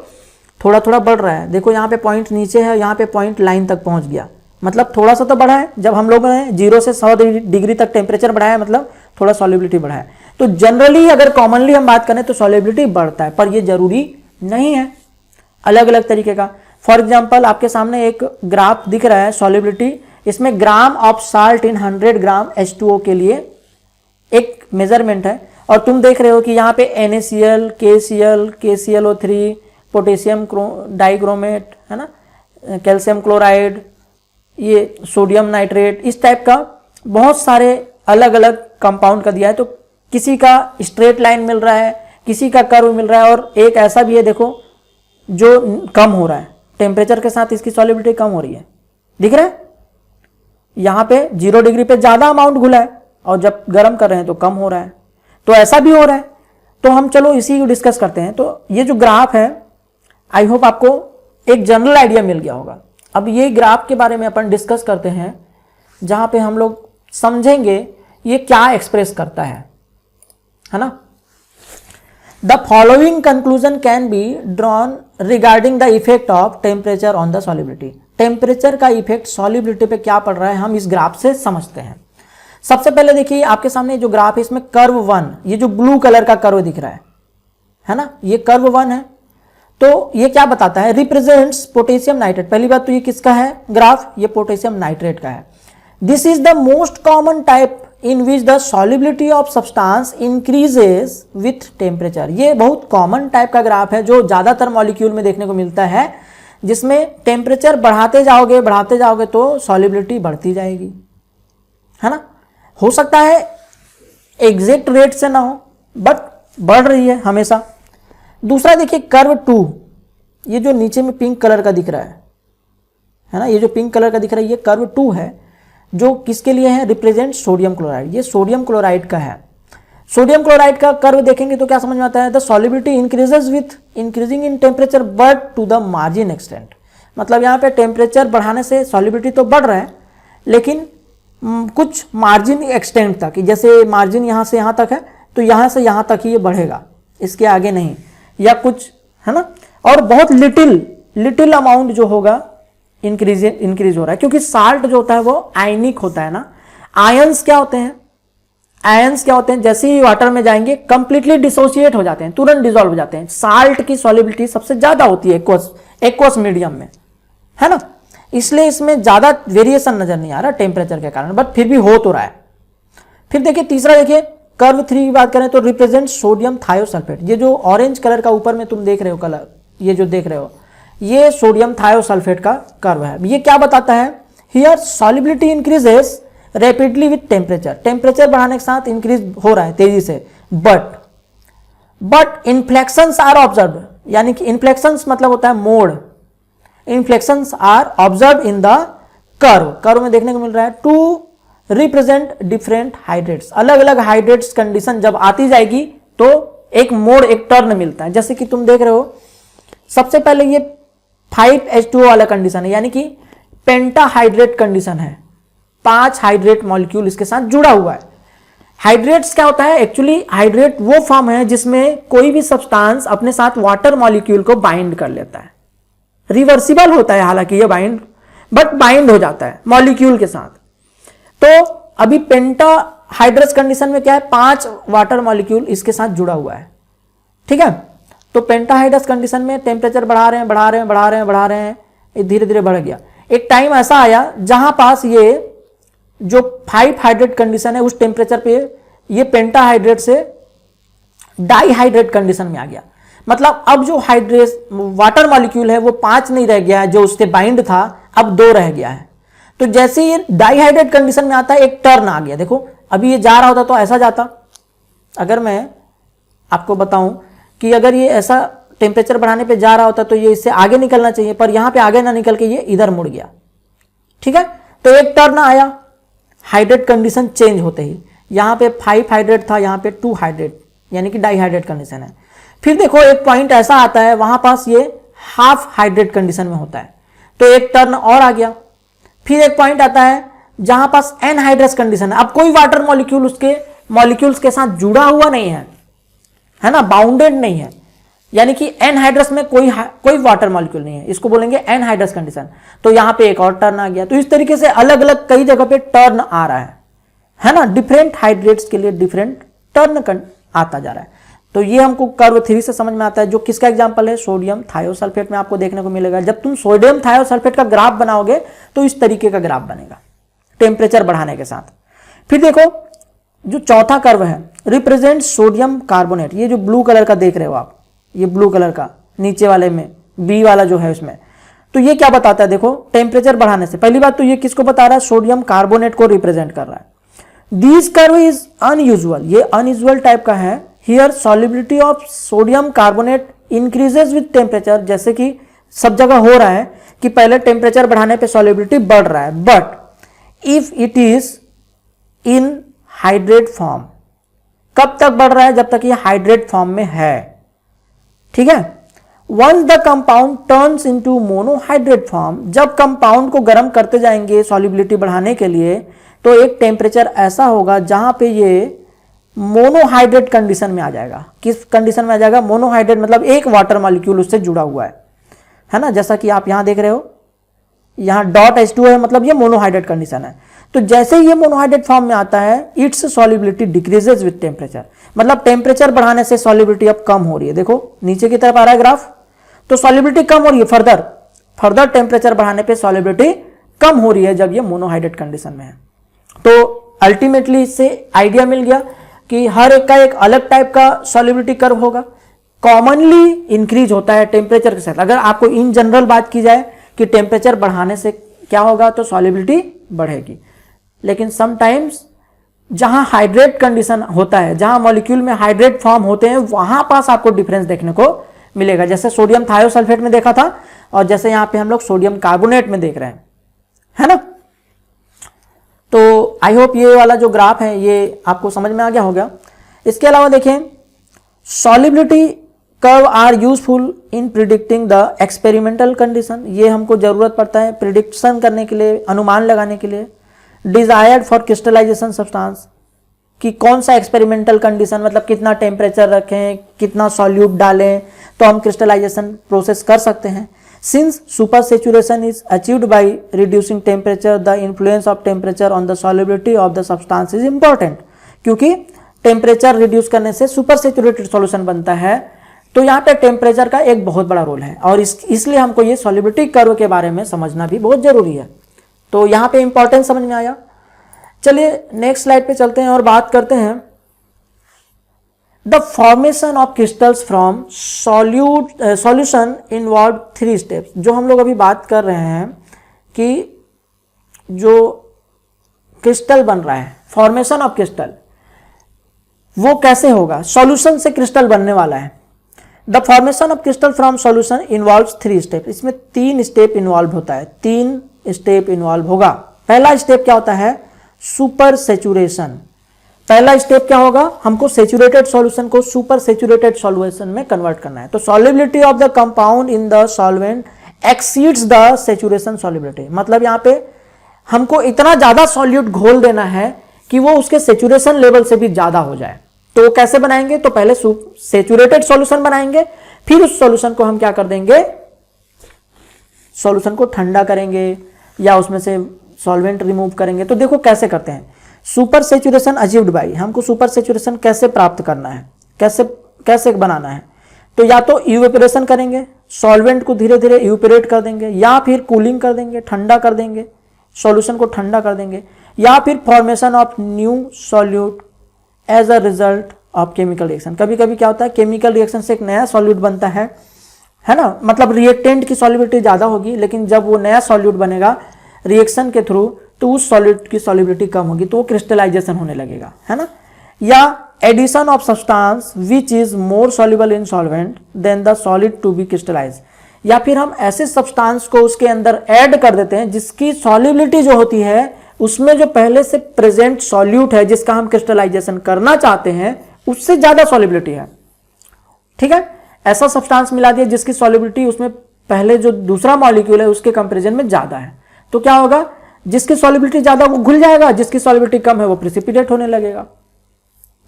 थोड़ा थोड़ा बढ़ रहा है। देखो यहाँ पे पॉइंट नीचे है, यहाँ पे पॉइंट लाइन तक पहुंच गया, मतलब थोड़ा सा तो बढ़ा है। जब हम लोगों ने 0 से 100 डिग्री तक टेम्परेचर बढ़ाया मतलब थोड़ा सॉल्युबिलिटी बढ़ा है। तो जनरली अगर कॉमनली हम बात करें तो सॉल्युबिलिटी बढ़ता है, पर ये जरूरी नहीं है, अलग अलग तरीके का। फॉर एग्जाम्पल आपके सामने एक ग्राफ दिख रहा है सॉल्युबिलिटी, इसमें gram of salt in 100 gram H2O के लिए एक मेजरमेंट है। और तुम देख रहे हो कि यहाँ पे NaCl, KCl, KClO3, potassium dichromate है ना, कैल्शियम क्लोराइड, ये सोडियम नाइट्रेट, इस टाइप का बहुत सारे अलग अलग कंपाउंड का दिया है। तो किसी का स्ट्रेट लाइन मिल रहा है, किसी का कर्व मिल रहा है, और एक ऐसा भी है देखो जो कम हो रहा है टेम्परेचर के साथ, इसकी सॉल्युबिलिटी कम हो रही है, दिख रहा है। यहाँ पे 0 डिग्री पे ज्यादा अमाउंट घुला है और जब गर्म कर रहे हैं तो कम हो रहा है। तो ऐसा भी हो रहा है। तो हम चलो इसी को डिस्कस करते हैं। तो ये जो ग्राफ है, आई होप आपको एक जनरल आइडिया मिल गया होगा। अब ये ग्राफ के बारे में अपन डिस्कस करते हैं, जहां पे हम लोग समझेंगे ये क्या एक्सप्रेस करता है ना। The following conclusion can be drawn regarding the effect of temperature on the solubility. Temperature का इफेक्ट सॉल्युबिलिटी पे क्या पड़ रहा है, हम इस ग्राफ से समझते हैं। सबसे पहले देखिए आपके सामने जो ग्राफ है, इसमें कर्व 1, ये जो ब्लू कलर का कर्व दिख रहा है ना, ये कर्व 1 है। तो ये क्या बताता है, रिप्रेजेंट्स पोटेशियम नाइट्रेट। पहली बात तो ये किसका है ग्राफ, ये पोटेशियम नाइट्रेट का है। This is the most common type in which the solubility of substance increases with temperature. ये बहुत कॉमन टाइप का ग्राफ है जो ज्यादातर मॉलिक्यूल में देखने को मिलता है, जिसमें टेम्परेचर बढ़ाते जाओगे तो सॉल्युबिलिटी बढ़ती जाएगी, है ना। हो सकता है एग्जैक्ट रेट से ना हो, बट बढ़ रही है हमेशा। दूसरा देखिए कर्व 2, ये जो नीचे में पिंक कलर का दिख रहा है ना, ये जो पिंक कलर का दिख रहा है ये कर्व 2 है, जो किसके लिए है, रिप्रेजेंट सोडियम क्लोराइड। ये सोडियम क्लोराइड का है। सोडियम क्लोराइड का कर्व देखेंगे तो क्या समझ में आता है, the solubility increases with increasing in temperature but to the margin extent. मतलब यहाँ पे टेम्परेचर बढ़ाने से सॉल्युबिलिटी तो बढ़ रहा है, लेकिन कुछ मार्जिन एक्सटेंट तक, जैसे मार्जिन यहाँ से यहाँ तक है तो यहाँ से यहाँ तक ही ये बढ़ेगा, इसके आगे नहीं, या कुछ है ना। और बहुत लिटिल अमाउंट जो होगा इंक्रीज हो रहा है, क्योंकि साल्ट जो होता है वो आयनिक होता है ना। आयंस क्या होते हैं, जैसे ही वाटर में जाएंगे कंप्लीटली डिसोसिएट हो जाते हैं, तुरंत डिसॉल्व हो जाते हैं। साल्ट की सॉल्युबिलिटी सबसे ज्यादा होती है एक्वस मीडियम में, है ना, इसलिए इसमें ज्यादा वेरिएशन नजर नहीं आ रहा टेम्परेचर के कारण, बट फिर भी हो तो रहा है। फिर देखिए तीसरा, देखिए कर्व 3 की बात करें तो रिप्रेजेंट सोडियम थायोसल्फेट। ये जो ऑरेंज कलर का ऊपर में तुम देख रहे हो कलर, ये जो देख रहे हो ये सोडियम थायोसल्फेट का कर्व है। ये क्या बताता है, here solubility increases rapidly with temperature. Temperature बढ़ाने के साथ इंक्रीज हो रहा है तेजी से, बट इन्फ्लेक्शंस आर ऑब्जर्व, यानी कि इन्फ्लेक्शंस मतलब होता है मोड़। Inflections are observe in the curve में देखने को मिल रहा है टू रिप्रेजेंट डिफरेंट हाइड्रेट्स। अलग अलग हाइड्रेट्स कंडीशन जब आती जाएगी तो एक मोड़, एक टर्न मिलता है। जैसे कि तुम देख रहे हो सबसे पहले ये 5H2O वाला कंडीशन है, यानी कि पेंटाहाइड्रेट कंडीशन है, 5 हाइड्रेट मॉलिक्यूल इसके साथ जुड़ा हुआ है। हाइड्रेट्स क्या होता है, एक्चुअली हाइड्रेट वो फॉर्म है जिसमें कोई भी सब्सटेंस अपने साथ वाटर मॉलिक्यूल को बाइंड कर लेता है। रिवर्सिबल होता है हालांकि ये बाइंड हो जाता है मॉलिक्यूल के साथ। तो अभी पेंटाहाइड्रस कंडीशन में क्या है, 5 वाटर मॉलिक्यूल इसके साथ जुड़ा हुआ है, ठीक है। तो पेंटाहाइड्रस कंडीशन में टेम्परेचर बढ़ा रहे हैं, ये धीरे धीरे बढ़ गया। एक टाइम ऐसा आया जहां पास ये जो 5 हाइड्रेट कंडीशन है उस टेम्परेचर पे ये पेंटाहाइड्रेट से डाइहाइड्रेट कंडीशन में आ गया। मतलब अब जो वाटर मॉलिक्यूल है वो 5 नहीं रह गया है जो उससे बाइंड था, अब 2 रह गया है। तो जैसे ये डाइहाइड्रेट कंडीशन में आता है एक टर्न आ गया। देखो अभी ये जा रहा होता तो ऐसा जाता, अगर मैं आपको बताऊं कि अगर ये ऐसा टेम्परेचर बढ़ाने पे जा रहा होता तो ये इससे आगे निकलना चाहिए, पर यहां पे आगे ना निकल के ये इधर मुड़ गया, ठीक है। तो एक टर्न आया हाइड्रेट कंडीशन चेंज होते ही, यहाँ पे 5 हाइड्रेट था, यहाँ पे 2 हाइड्रेट यानी कि डाईहाइड्रेट कंडीशन है। फिर देखो एक पॉइंट ऐसा आता है वहां पास ये हाफ हाइड्रेट कंडीशन में होता है, तो एक टर्न और आ गया। फिर एक पॉइंट आता है जहां पास एनहाइड्रस कंडीशन है, अब कोई वाटर मॉलिक्यूल उसके मॉलिक्यूल्स के साथ जुड़ा हुआ नहीं है ना, बाउंडेड नहीं है, यानी कि एनहाइड्रस में कोई वाटर मॉलिक्यूल नहीं है, इसको बोलेंगे एनहाइड्रस कंडीशन। तो यहां पे एक और टर्न आ गया। तो इस तरीके से अलग अलग कई जगह पे टर्न आ रहा है ना, डिफरेंट हाइड्रेट्स के लिए डिफरेंट टर्न आता जा रहा है। तो ये हमको कर्व 3 से समझ में आता है, जो किसका एग्जांपल है, सोडियम थायोसल्फेट में आपको देखने को मिलेगा। जब तुम सोडियम थायोसल्फेट का ग्राफ बनाओगे तो इस तरीके का ग्राफ बनेगा टेम्परेचर बढ़ाने के साथ। फिर देखो जो चौथा कर्व है रिप्रेजेंट सोडियम कार्बोनेट, ये जो ब्लू कलर का देख रहे हो आप, ये ब्लू कलर का नीचे वाले में बी वाला जो है उसमें, तो ये क्या बताता है, देखो टेम्परेचर बढ़ाने से पहली बात तो ये किसको बता रहा है, सोडियम कार्बोनेट को रिप्रेजेंट कर रहा है। दिस कर्व इज अनयूजुअल, ये अनयूजुअल टाइप का है। Here solubility of sodium carbonate increases with temperature, जैसे कि सब जगह हो रहा है कि पहले टेम्परेचर बढ़ाने पे सॉल्युबिलिटी बढ़ रहा है, but if it is in hydrate form, कब तक बढ़ रहा है, जब तक ये हाइड्रेट फॉर्म में है, ठीक है। Once the compound turns into monohydrate form, जब कंपाउंड को गर्म करते जाएंगे सॉल्युबिलिटी बढ़ाने के लिए, तो एक टेम्परेचर ऐसा होगा जहां पे ये मोनोहाइड्रेट कंडीशन में आ जाएगा। किस कंडीशन में आ जाएगा, मोनोहाइड्रेट मतलब एक वाटर मॉलिक्यूल उससे जुड़ा हुआ है ना, जैसा कि आप यहां देख रहे हो, यहां डॉट H2 है, मतलब ये मोनोहाइड्रेट कंडीशन है। तो जैसे ही ये मोनोहाइड्रेट फॉर्म में आता है it's solubility decreases with temperature, मतलब टेम्परेचर बढ़ाने से सॉल्युबिलिटी अब कम हो रही है। देखो नीचे की तरफ आ रहा है ग्राफ, तो सॉल्युबिलिटी कम हो रही है, फर्दर टेम्परेचर बढ़ाने पे सॉल्युबिलिटी कम हो रही है जब ये मोनोहाइड्रेट कंडीशन में है। तो अल्टीमेटली इससे आइडिया मिल गया कि हर एक का एक अलग टाइप का सॉल्युबिलिटी कर्व होगा, कॉमनली इंक्रीज होता है टेम्परेचर के साथ। अगर आपको इन जनरल बात की जाए कि टेम्परेचर बढ़ाने से क्या होगा, तो सॉल्युबिलिटी बढ़ेगी। लेकिन समटाइम्स जहां हाइड्रेट कंडीशन होता है, जहां मॉलिक्यूल में हाइड्रेट फॉर्म होते हैं, वहां पास आपको डिफरेंस देखने को मिलेगा, जैसे सोडियम थायोसल्फेट में देखा था और जैसे यहां पे हम लोग सोडियम कार्बोनेट में देख रहे हैं, है ना। तो आई होप ये वाला जो ग्राफ है ये आपको समझ में आ गया होगा। इसके अलावा देखें, solubility curve are useful in predicting the experimental condition, ये हमको जरूरत पड़ता है प्रिडिक्शन करने के लिए, अनुमान लगाने के लिए। डिजायर्ड फॉर क्रिस्टलाइजेशन सब्सटेंस, कि कौन सा एक्सपेरिमेंटल कंडीशन, मतलब कितना टेम्परेचर रखें, कितना सॉल्यूट डालें तो हम क्रिस्टलाइजेशन प्रोसेस कर सकते हैं। Since super saturation is achieved by reducing temperature, the influence of temperature on the solubility of the substance is important, क्योंकि टेम्परेचर रिड्यूस करने से सुपर सेचुरेटेड सॉल्यूशन बनता है, तो यहाँ पे टेम्परेचर का एक बहुत बड़ा रोल है और इसलिए हमको ये सॉल्युबिलिटी कर्व के बारे में समझना भी बहुत जरूरी है। तो यहाँ पे इंपॉर्टेंस समझ में आया। चलिए नेक्स्ट स्लाइड पे चलते हैं और बात करते हैं the formation of crystals from solution involve 3 steps. जो हम लोग अभी बात कर रहे हैं कि जो क्रिस्टल बन रहा है, फॉर्मेशन ऑफ क्रिस्टल, वो कैसे होगा, सॉल्यूशन से क्रिस्टल बनने वाला है। The formation of crystal from solution involve 3 step, इसमें 3 स्टेप इन्वॉल्व होता है, 3 स्टेप इन्वॉल्व होगा। पहला स्टेप क्या होता है, सुपर सेचुरेशन। पहला स्टेप क्या होगा, हमको सेचुरेटेड सॉल्यूशन को सुपर सेचुरेटेड सॉल्यूशन में कन्वर्ट करना है। तो solubility of the compound in the solvent exceeds the saturation solubility, मतलब यहाँ पे हमको इतना ज्यादा सॉल्यूट घोल देना है कि वो उसके सेचुरेशन लेवल से भी ज्यादा हो जाए। तो कैसे बनाएंगे, तो पहले सेचुरेटेड सॉल्यूशन बनाएंगे, फिर उस सॉल्यूशन को हम क्या कर देंगे, सॉल्यूशन को ठंडा करेंगे या उसमें से सॉल्वेंट रिमूव करेंगे। तो देखो कैसे करते हैं, सुपर सेचुरेशन अचीव्ड बाय, हमको सुपर सेचुरेशन कैसे प्राप्त करना है, कैसे बनाना है, तो या तो इवेपोरेशन करेंगे, सॉल्वेंट को धीरे धीरे इवेपोरेट कर देंगे, या फिर कूलिंग कर देंगे, ठंडा कर देंगे, सॉल्यूशन को ठंडा कर देंगे, या फिर formation of new solute as a result of chemical reaction. कभी कभी क्या होता है, केमिकल रिएक्शन से एक नया सॉल्यूट बनता है ना, मतलब रिएक्टेंट की सॉल्युबिलिटी ज्यादा होगी, लेकिन जब वो नया सॉल्यूट बनेगा रिएक्शन के थ्रू तो उस सॉल्यूट की सॉल्युबिलिटी कम होगी, तो वो क्रिस्टलाइजेशन होने लगेगा, है ना। या addition of substance which is more soluble in solvent than the solid to be crystallize, या फिर हम ऐसे सब्सटेंस को उसके अंदर ऐड कर देते हैं जिसकी सॉल्युबिलिटी जो होती है उसमें जो पहले से प्रेजेंट सॉल्यूट है जिसका हम क्रिस्टलाइजेशन करना चाहते हैं उससे ज्यादा सॉलिबिलिटी है, ठीक है। ऐसा सब्सटेंस मिला दिया जिसकी सॉलिबिलिटी उसमें पहले जो दूसरा मॉलिक्यूल है उसके कंपैरिजन में ज्यादा है, तो क्या होगा, जिसकी सॉलिबिलिटी ज्यादा वो घुल जाएगा, जिसकी सॉलिबिलिटी कम है वो प्रिसिपिटेट होने लगेगा,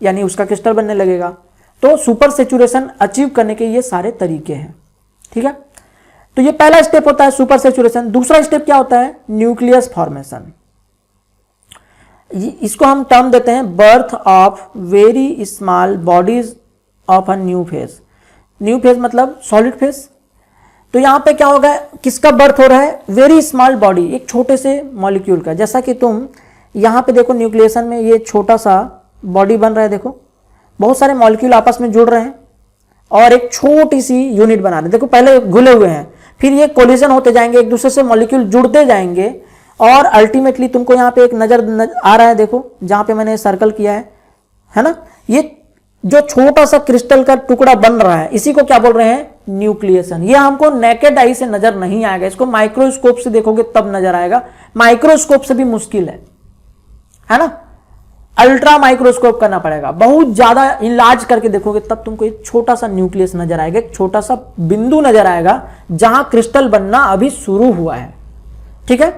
यानी उसका क्रिस्टल बनने लगेगा। तो सुपर सैचुरेशन अचीव करने के ये सारे तरीके हैं, ठीक है। तो ये पहला स्टेप होता है सुपर सैचुरेशन। दूसरा स्टेप क्या होता है, न्यूक्लियस फॉर्मेशन। इसको हम टर्म देते हैं birth of very small bodies of a new phase. New phase मतलब सॉलिड फेज। तो यहां पे क्या होगा, किसका बर्थ हो रहा है, वेरी स्मॉल बॉडी, एक छोटे से मॉलिक्यूल का। जैसा कि तुम यहां पे देखो न्यूक्लिएशन में ये छोटा सा बॉडी बन रहा है, देखो बहुत सारे मॉलिक्यूल आपस में जुड़ रहे हैं और एक छोटी सी यूनिट बना रहे हैं। देखो पहले घुले हुए हैं, फिर ये कोलिजन होते जाएंगे, एक दूसरे से मॉलिक्यूल जुड़ते जाएंगे और अल्टीमेटली तुमको यहाँ पे एक नजर आ रहा है, देखो जहां पे मैंने सर्कल किया है ना, ये जो छोटा सा क्रिस्टल का टुकड़ा बन रहा है इसी को क्या बोल रहे हैं, न्यूक्लिएशन। ये हमको नेकेड आई से नजर नहीं आएगा, इसको माइक्रोस्कोप से देखोगे तब नजर आएगा। माइक्रोस्कोप से भी मुश्किल है ना, अल्ट्रा माइक्रोस्कोप करना पड़ेगा, बहुत ज्यादा इलाज करके देखोगे तब तुमको एक छोटा सा न्यूक्लियस नजर आएगा, एक छोटा सा बिंदु नजर आएगा जहां क्रिस्टल बनना अभी शुरू हुआ है, ठीक है।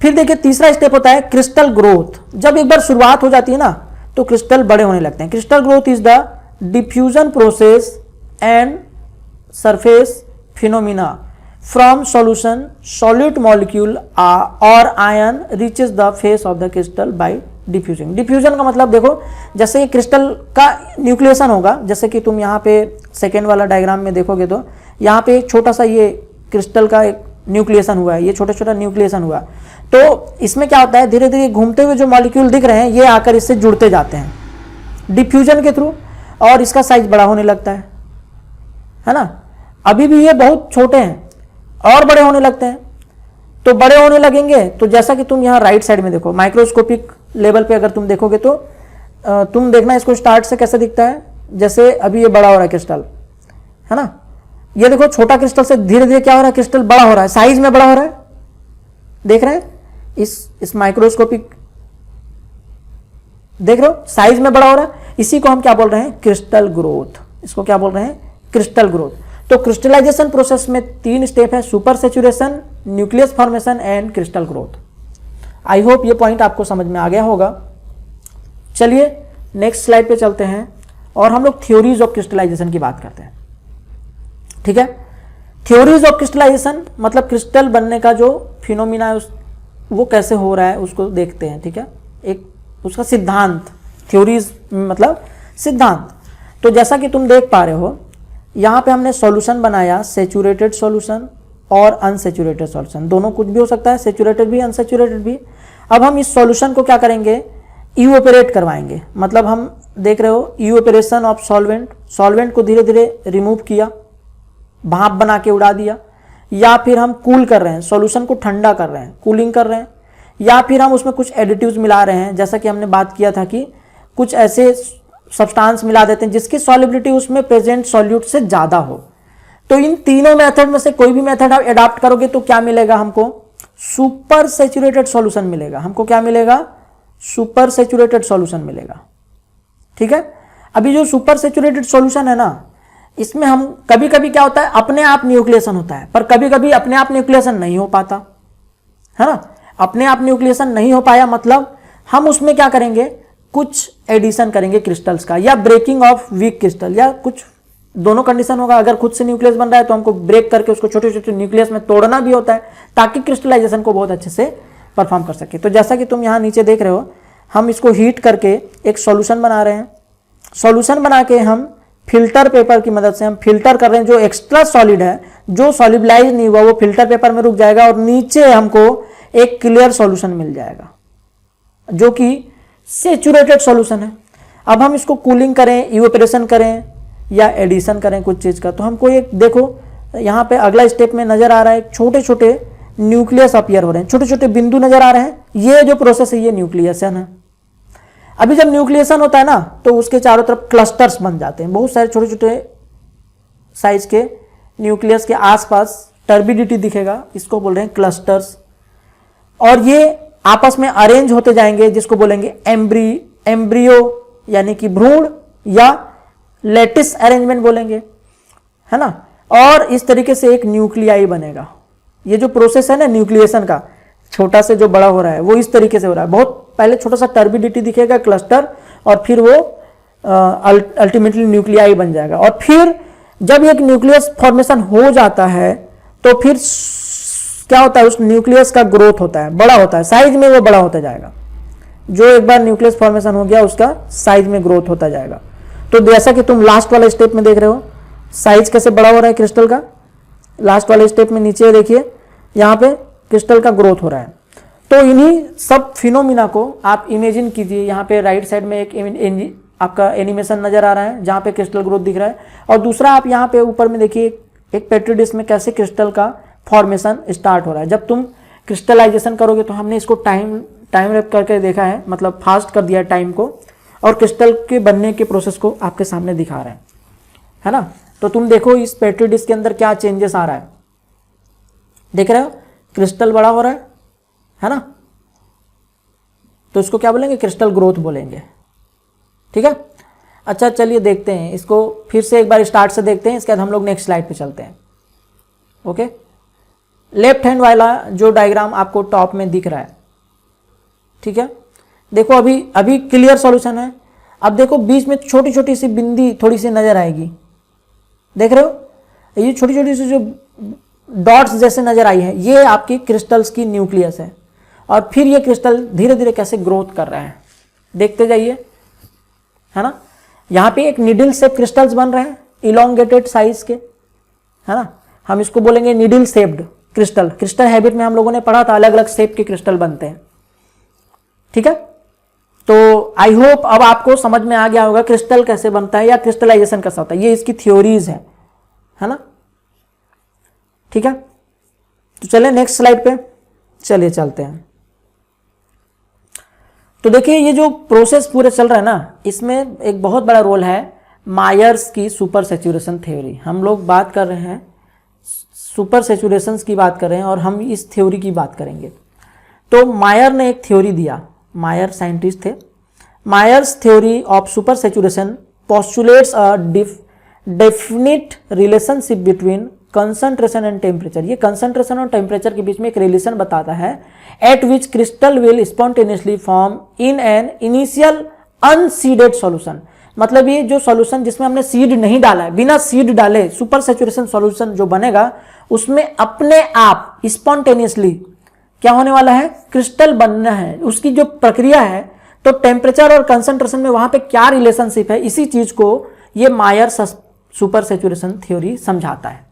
फिर देखिए तीसरा स्टेप होता है क्रिस्टल ग्रोथ। जब एक बार शुरुआत हो जाती है ना तो क्रिस्टल बड़े होने लगते हैं। Crystal growth is the diffusion process and surface phenomena from solution solute molecule और ion reaches the face of the crystal by diffusing. Diffusion का मतलब देखो, जैसे ये क्रिस्टल का न्यूक्लिएशन होगा, जैसे कि तुम यहाँ पे सेकेंड वाला डायग्राम में देखोगे तो यहाँ पे एक छोटा सा ये क्रिस्टल का एक न्यूक्लिएशन हुआ है, ये छोटा छोटा न्यूक्लिएशन हुआ। तो इसमें क्या होता है, धीरे धीरे घूमते हुए जो मॉलिक्यूल दिख रहे हैं ये आकर इससे जुड़ते जाते हैं डिफ्यूजन के थ्रू और इसका साइज बड़ा होने लगता है ना। अभी भी ये बहुत छोटे हैं और बड़े होने लगते हैं। तो बड़े होने लगेंगे तो जैसा कि तुम यहाँ राइट साइड में देखो, माइक्रोस्कोपिक लेवल पे अगर तुम देखोगे तो तुम देखना इसको स्टार्ट से कैसे दिखता है, जैसे अभी ये बड़ा हो रहा है क्रिस्टल, है ना। ये देखो छोटा क्रिस्टल से धीरे धीरे क्या हो रहा है, क्रिस्टल बड़ा हो रहा है, साइज में बड़ा हो रहा है, देख रहे हैं इस माइक्रोस्कोपिक, देख रहे हो साइज में बड़ा हो रहा है। इसी को हम क्या बोल रहे हैं, क्रिस्टल ग्रोथ। इसको क्या बोल रहे हैं, क्रिस्टल ग्रोथ। तो क्रिस्टलाइजेशन प्रोसेस में 3 स्टेप है, super saturation, nucleus formation and crystal growth. I hope ये पॉइंट आपको समझ में आ गया होगा। चलिए नेक्स्ट स्लाइड पे चलते हैं और हम लोग थ्योरीज ऑफ क्रिस्टलाइजेशन की बात करते हैं, ठीक है। थ्योरीज ऑफ क्रिस्टलाइजेशन मतलब क्रिस्टल बनने का जो फिनोमिना है वो कैसे हो रहा है उसको देखते हैं, ठीक है। एक उसका सिद्धांत, थ्योरीज मतलब सिद्धांत। तो जैसा कि तुम देख पा रहे हो यहाँ पे हमने सॉल्यूशन बनाया, सैचुरेटेड सॉल्यूशन और अनसैचुरेटेड सॉल्यूशन, दोनों कुछ भी हो सकता है, सैचुरेटेड भी अनसैचुरेटेड भी। अब हम इस सॉल्यूशन को क्या करेंगे, इवेपोरेट करवाएंगे। मतलब हम देख रहे हो इवेपोरेशन ऑफ सॉल्वेंट, सॉल्वेंट को धीरे धीरे रिमूव किया, भाप बना के उड़ा दिया, या फिर हम कूल कर रहे हैं, सॉल्यूशन को ठंडा कर रहे हैं, कूलिंग कर रहे हैं, या फिर हम उसमें कुछ एडिटिव्स मिला रहे हैं। जैसा कि हमने बात किया था कि कुछ ऐसे सब्सटेंस मिला देते हैं जिसकी सॉलिबिलिटी उसमें प्रेजेंट सॉल्यूट से ज़्यादा हो। तो इन तीनों मेथड में से कोई भी मेथड आप अडॉप्ट करोगे तो क्या मिलेगा हमको, सुपर सैचुरेटेड सॉल्यूशन मिलेगा। हमको क्या मिलेगा, सुपर सैचुरेटेड सॉल्यूशन मिलेगा, ठीक है। अभी जो सुपर सैचुरेटेड सॉल्यूशन है ना, इसमें हम कभी कभी क्या होता है, अपने आप न्यूक्लिएशन होता है, पर कभी कभी अपने आप न्यूक्लिएशन नहीं हो पाता, है ना। अपने आप न्यूक्लिएशन नहीं हो पाया मतलब हम उसमें क्या करेंगे, कुछ एडिशन करेंगे क्रिस्टल्स का, या ब्रेकिंग ऑफ वीक क्रिस्टल, या कुछ दोनों कंडीशन होगा। अगर खुद से न्यूक्लियस बन रहा है तो हमको ब्रेक करके उसको छोटे छोटे न्यूक्लियस में तोड़ना भी होता है ताकि क्रिस्टलाइजेशन को बहुत अच्छे से परफॉर्म कर सके। तो जैसा कि तुम यहाँ नीचे देख रहे हो, हम इसको हीट करके एक सॉल्यूशन बना रहे हैं। सॉल्यूशन बना के हम फिल्टर पेपर की मदद से हम फिल्टर कर रहे हैं। जो एक्स्ट्रा सॉलिड है, जो सॉल्युबलाइज नहीं हुआ, वो फिल्टर पेपर में रुक जाएगा और नीचे हमको एक क्लियर सॉल्यूशन मिल जाएगा जो कि सैचुरेटेड सॉल्यूशन है। अब हम इसको कूलिंग करें, इवेपोरेशन करें या एडिशन करें कुछ चीज़ का, तो हमको एक देखो यहाँ पे अगला स्टेप में नजर आ रहा है, छोटे छोटे न्यूक्लियस अपीयर हो रहे हैं, छोटे छोटे बिंदु नजर आ रहे हैं। ये जो प्रोसेस है ये न्यूक्लिएशन है। अभी जब न्यूक्लिएशन होता है ना तो उसके चारों तरफ क्लस्टर्स बन जाते हैं, बहुत सारे छोटे छोटे साइज के न्यूक्लियस के आसपास टर्बिडिटी दिखेगा, इसको बोल रहे हैं क्लस्टर्स। और ये आपस में अरेंज होते जाएंगे, जिसको बोलेंगे एम्ब्रियो यानी कि भ्रूण, या लेटिस अरेंजमेंट बोलेंगे, है ना। और इस तरीके से एक न्यूक्लियाई बनेगा। ये जो प्रोसेस है ना न्यूक्लिएशन का, छोटा से जो बड़ा हो रहा है वो इस तरीके से हो रहा है। बहुत पहले छोटा सा टर्बिडिटी दिखेगा, क्लस्टर, और फिर वो अल्टीमेटली न्यूक्लियाई बन जाएगा। और फिर जब एक न्यूक्लियस फॉर्मेशन हो जाता है तो फिर क्या होता है, उस न्यूक्लियस का ग्रोथ होता है, बड़ा होता है, साइज में वो बड़ा होता जाएगा। जो एक बार न्यूक्लियस फॉर्मेशन हो गया उसका साइज में ग्रोथ होता जाएगा। तो जैसा कि तुम लास्ट वाले स्टेप में देख रहे हो साइज कैसे बड़ा हो रहा है क्रिस्टल का, लास्ट वाले स्टेप में नीचे देखिए यहाँ पे क्रिस्टल का ग्रोथ हो रहा है। तो इन्हीं सब फिनोमिना को आप इमेजिन कीजिए। यहाँ पे राइट साइड में एक आपका एनिमेशन नजर आ रहा है जहाँ पे क्रिस्टल ग्रोथ दिख रहा है, और दूसरा आप यहाँ पे ऊपर में देखिए एक पेट्री डिश में कैसे क्रिस्टल का फॉर्मेशन स्टार्ट हो रहा है। जब तुम क्रिस्टलाइजेशन करोगे तो हमने इसको टाइम रैप करके देखा है, मतलब फास्ट कर दिया है टाइम को, और क्रिस्टल के बनने के प्रोसेस को आपके सामने दिखा रहे हैं, है ना। तो तुम देखो इस पेट्री डिश के अंदर क्या चेंजेस आ रहा है, देख रहे हो, क्रिस्टल बड़ा हो रहा है ना। तो इसको क्या बोलेंगे, क्रिस्टल ग्रोथ बोलेंगे, ठीक है। अच्छा चलिए देखते हैं इसको फिर से एक बार स्टार्ट से देखते हैं, इसके बाद हम लोग नेक्स्ट स्लाइड पे चलते हैं। ओके, लेफ्ट हैंड वाला जो डायग्राम आपको टॉप में दिख रहा है, ठीक है। देखो अभी क्लियर सॉल्यूशन है। अब देखो बीच में छोटी छोटी सी बिंदी थोड़ी सी नजर आएगी, देख रहे हो, ये छोटी छोटी सी जो डॉट्स जैसे नजर आई है ये आपकी क्रिस्टल्स की न्यूक्लियस है। और फिर ये क्रिस्टल धीरे धीरे कैसे ग्रोथ कर रहा है, देखते जाइए, है ना। यहाँ पे एक निडल शेप क्रिस्टल्स बन रहे हैं, इलोंगेटेड साइज के, है ना। हम इसको बोलेंगे needle shaped crystal. Crystal habit में हम लोगों ने पढ़ा था अलग अलग शेप के क्रिस्टल बनते हैं, ठीक है। तो आई होप अब आपको समझ में आ गया होगा क्रिस्टल कैसे बनता है या क्रिस्टलाइजेशन कैसा होता है, ये इसकी थ्योरीज है ना, ठीक है। तो चले नेक्स्ट स्लाइड पे चलिए चलते हैं। तो देखिए ये जो प्रोसेस पूरे चल रहा है ना, इसमें एक बहुत बड़ा रोल है मायर्स की सुपर सैचुरेशन थ्योरी। हम लोग बात कर रहे हैं सुपर सैचुरेशंस की बात कर रहे हैं और हम इस थ्योरी की बात करेंगे। तो मायर ने एक थ्योरी दिया, मायर साइंटिस्ट थे। Myers theory of super saturation postulates a definite relationship between concentration and temperature। ये concentration और temperature के बीच में एक रिलेशन बताता है at which crystal will spontaneously form in an initial unseeded solution। मतलब ये जो सॉल्यूशन जिसमें हमने सीड नहीं डाला है, बिना सीड डाले सुपर सैचुरेशन सॉल्यूशन जो बनेगा उसमें अपने आप स्पॉन्टेनियसली क्या होने वाला है, क्रिस्टल बनना है। उसकी जो प्रक्रिया है, तो टेम्परेचर और कंसंट्रेशन में वहां पे क्या रिलेशनशिप है, इसी चीज को ये मायर सुपर सैचुरेशन थ्योरी समझाता है,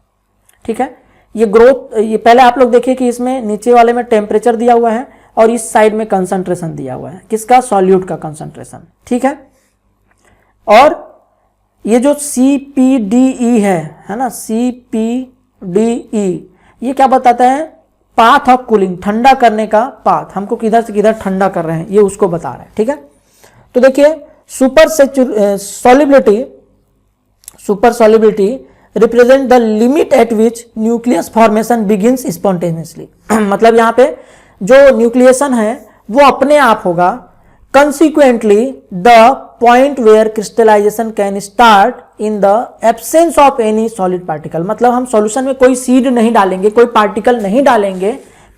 ठीक है। ये ग्रोथ, ये पहले आप लोग देखिए कि इसमें नीचे वाले में टेम्परेचर दिया हुआ है और इस साइड में कंसंट्रेशन दिया हुआ है, किसका, सॉल्यूट का कंसंट्रेशन, ठीक है। और ये जो CPDE है ना, CPDE ये क्या बताता है, पाथ ऑफ कूलिंग, ठंडा करने का पाथ, हमको किधर से किधर ठंडा कर रहे हैं ये उसको बता रहा है, ठीक है। तो देखिए super solubility represent the limit at which nucleus formation begins spontaneously. मतलब यहाँ पे जो न्यूक्लिएशन है वो अपने आप होगा। Consequently, the point where crystallization can start in the absence of any solid particle। मतलब हम सॉल्यूशन में कोई सीड नहीं डालेंगे, कोई पार्टिकल नहीं डालेंगे,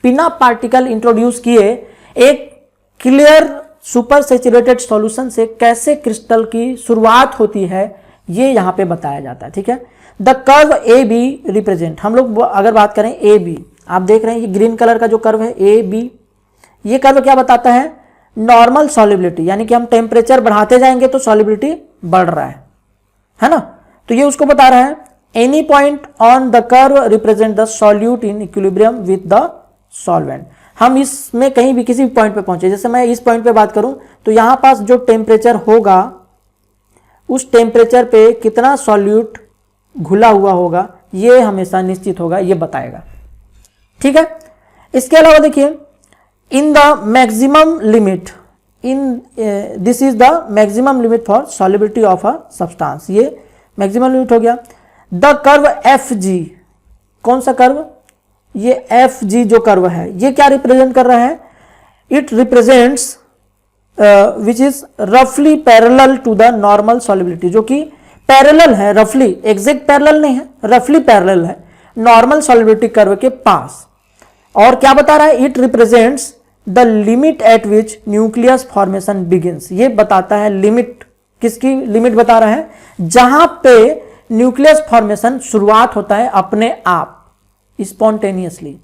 बिना पार्टिकल इंट्रोड्यूस किए एक क्लियर सुपर सैचुरेटेड सॉल्यूशन से कैसे क्रिस्टल की शुरुआत होती है ये यहाँ पे बताया जाता है, ठीक है। द कर्व AB रिप्रेजेंट, हम लोग अगर बात करें AB, आप देख रहे हैं ये ग्रीन कलर का जो कर्व है AB, ये कर्व क्या बताता है, नॉर्मल सॉल्युबिलिटी, यानी कि हम टेम्परेचर बढ़ाते जाएंगे तो सॉल्युबिलिटी बढ़ रहा है ना। तो ये उसको बता रहा है any point on the curve represent the solute in equilibrium with the solvent. हम इसमें कहीं भी किसी भी पॉइंट पे पहुंचे, जैसे मैं इस पॉइंट पे बात करूं तो यहां पास जो टेम्परेचर होगा उस टेम्परेचर पे कितना सॉल्यूट घुला हुआ होगा ये हमेशा निश्चित होगा, ये बताएगा, ठीक है। इसके अलावा देखिए in the maximum limit this is the maximum limit for solubility of a substance, ये maximum limit हो गया। the curve FG, कौन सा कर्व, ये FG जो कर्व है ये क्या रिप्रेजेंट कर रहा है, इट रिप्रेजेंट्स विच इज रफली parallel to the normal solubility, जो कि पैरेलल है, रफली, एग्जैक्ट पैरेलल नहीं है, रफली पैरेलल है नॉर्मल सॉलिबिलिटी कर्व के पास। और क्या बता रहा है, it represents the limit at which nucleus formation begins, ये बताता है लिमिट, किसकी लिमिट बता रहा है, जहां पे न्यूक्लियस फॉर्मेशन शुरुआत होता है अपने आप spontaneously.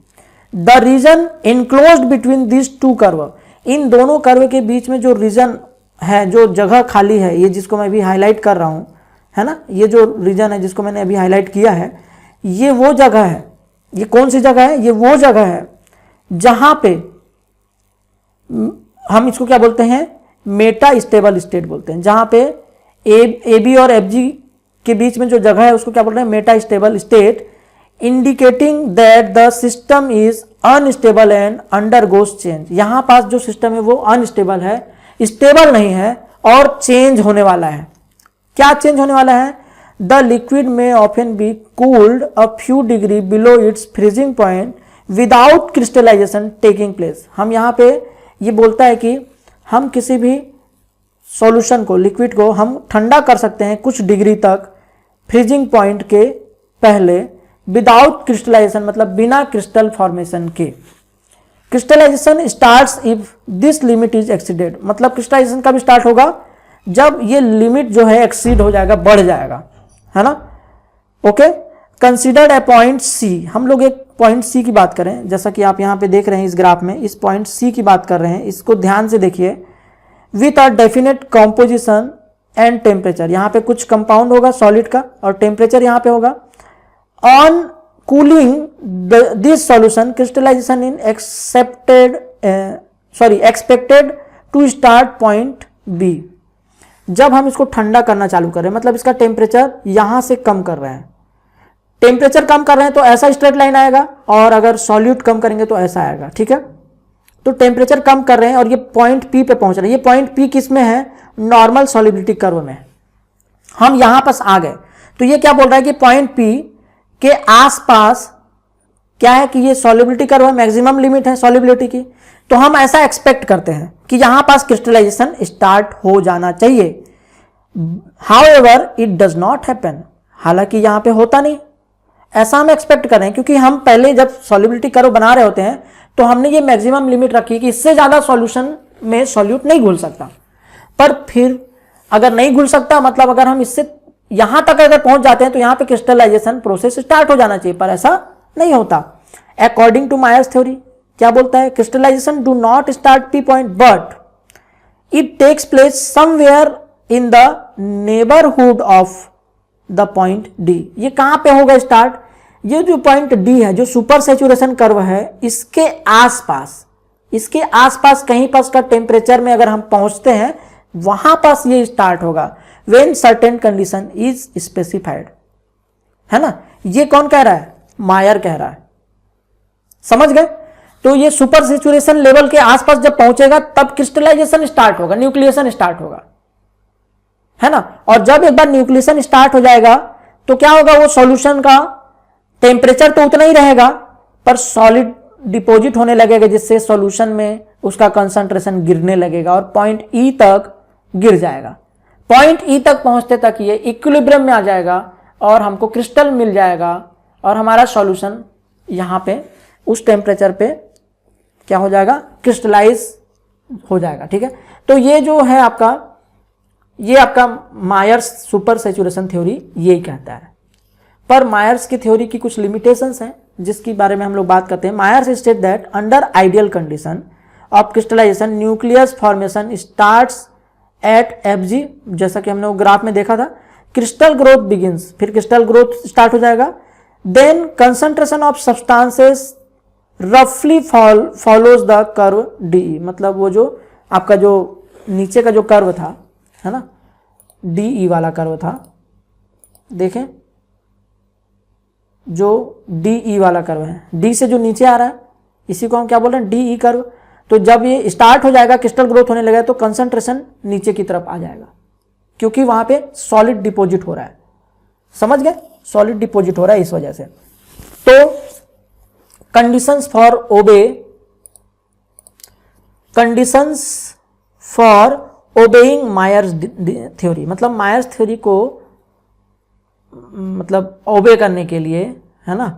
The region enclosed between this two curve, इन दोनों कर्व के बीच में जो रीजन है, जो जगह खाली है, ये जिसको मैं अभी हाईलाइट कर रहा हूं, है ना, ये जो रीजन है जिसको मैंने अभी हाईलाइट किया है, ये वो जगह है, ये कौन सी जगह है, ये वो जगह है जहां पे हम इसको क्या बोलते हैं, मेटा स्टेबल स्टेट बोलते हैं, जहां पे ए बी और एफ जी के बीच में जो जगह है उसको क्या बोल रहे हैं, Meta stable state, indicating that the system is unstable and undergoes change. यहां पास जो सिस्टम है वो अनस्टेबल है, स्टेबल नहीं है और चेंज होने वाला है। क्या चेंज होने वाला है, द लिक्विड में often be cooled a few degree below its freezing point without crystallization taking place. हम यहाँ पे ये बोलता है कि हम किसी भी सॉल्यूशन को, लिक्विड को हम ठंडा कर सकते हैं कुछ डिग्री तक फ्रीजिंग पॉइंट के पहले, विदाउट क्रिस्टलाइजेशन मतलब बिना क्रिस्टल फॉर्मेशन के। Crystallization starts if this limit is exceeded, मतलब क्रिस्टलाइजेशन कब स्टार्ट होगा, जब ये लिमिट जो है एक्सीड हो जाएगा, बढ़ जाएगा, है ना। Okay, considered a point C, हम लोग एक पॉइंट सी की बात करें, जैसा कि आप यहाँ पे देख रहे हैं इस ग्राफ में, इस पॉइंट सी की बात कर रहे हैं, इसको ध्यान से देखिए। With a definite composition and temperature, यहाँ पे कुछ कंपाउंड होगा सॉलिड का और टेम्परेचर यहाँ पे होगा। On cooling this solution crystallization in expected to start point B. जब हम इसको ठंडा करना चालू करें, मतलब इसका टेम्परेचर यहां से कम कर रहे हैं, टेम्परेचर कम कर रहे हैं तो ऐसा स्ट्रेट लाइन आएगा, और अगर सॉल्यूट कम करेंगे तो ऐसा आएगा, ठीक है। तो टेम्परेचर कम कर रहे हैं और ये पॉइंट पी पे पहुंच रहे हैं। ये पॉइंट पी किस में है, नॉर्मल सॉलिबिलिटी कर्व में। हम यहां पास आ गए, तो ये क्या बोल रहा है कि पॉइंट पी के आसपास क्या है कि ये सॉलिबिलिटी कर्व है, मैक्सिमम लिमिट है सॉलिबिलिटी की, तो हम ऐसा एक्सपेक्ट करते हैं कि यहां पास क्रिस्टलाइजेशन स्टार्ट हो जाना चाहिए। However it does not happen, हालांकि यहां पे होता नहीं, ऐसा हम एक्सपेक्ट कर रहे हैं, क्योंकि हम पहले जब सॉलिबिलिटी कर्व बना रहे होते हैं तो हमने ये मैक्सिमम लिमिट रखी कि इससे ज्यादा सॉल्यूशन में सॉल्यूट नहीं घुल सकता। पर फिर अगर नहीं घुल सकता, मतलब अगर हम इससे यहां तक अगर पहुंच जाते हैं तो यहां पे क्रिस्टलाइजेशन प्रोसेस स्टार्ट हो जाना चाहिए, पर ऐसा नहीं होता। अकॉर्डिंग टू मायर्स थ्योरी क्या बोलता है, crystallization do not start P point but it takes place somewhere in the neighbourhood of the point D. ये कहां पे होगा स्टार्ट, ये जो पॉइंट डी है, जो सुपर सैचुरेशन कर्व है, इसके आसपास कहीं पास का टेम्परेचर में अगर हम पहुंचते हैं, वहां पास ये स्टार्ट होगा। When certain condition is specified, है ना। ये कौन कह रहा है, मायर कह रहा है, समझ गए। तो ये सुपर सैचुरेशन लेवल के आसपास जब पहुंचेगा तब क्रिस्टलाइजेशन स्टार्ट होगा, न्यूक्लिएशन स्टार्ट होगा, है ना। और जब एक बार न्यूक्लिएशन स्टार्ट हो जाएगा तो क्या होगा, वो सॉल्यूशन का टेम्परेचर तो उतना ही रहेगा, पर सॉलिड डिपॉजिट होने लगेगा, जिससे सॉल्यूशन में उसका कंसंट्रेशन गिरने लगेगा और पॉइंट ई तक गिर जाएगा। पॉइंट ई तक पहुंचते तक ये इक्विलिब्रियम में आ जाएगा और हमको क्रिस्टल मिल जाएगा, और हमारा सॉल्यूशन यहां पे उस टेम्परेचर पे क्या हो जाएगा, क्रिस्टलाइज हो जाएगा, ठीक है। तो ये जो है आपका, ये आपका मायर्स सुपर सैचुरेशन थ्योरी यही कहता है। पर मायर्स की थ्योरी की कुछ लिमिटेशंस हैं जिसके बारे में हम लोग बात करते हैं। Myers state that under ideal condition of crystallization nucleus formation starts at FG, जैसा कि हमने वो ग्राफ में देखा था। क्रिस्टल ग्रोथ बिगिंस, फिर क्रिस्टल ग्रोथ स्टार्ट हो जाएगा। देन कंसंट्रेशन ऑफ सब्सटेंसेस रफली फॉलोज द कर्व डी, मतलब वो जो आपका जो नीचे का जो कर्व था, है ना, डी वाला कर्व था, देखें जो डी वाला कर्व है, डी से जो नीचे आ रहा है इसी को हम क्या बोल रहे हैं, डी कर्व। तो जब ये स्टार्ट हो जाएगा, क्रिस्टल ग्रोथ होने लगेगा, तो कंसंट्रेशन नीचे की तरफ आ जाएगा, क्योंकि वहां पे सॉलिड डिपॉजिट हो रहा है, समझ गए, सॉलिड डिपॉजिट हो रहा है इस वजह से। तो conditions for obey conditions for obeying Miers theory, मतलब मायर्स थ्योरी को मतलब ओबे करने के लिए, है ना,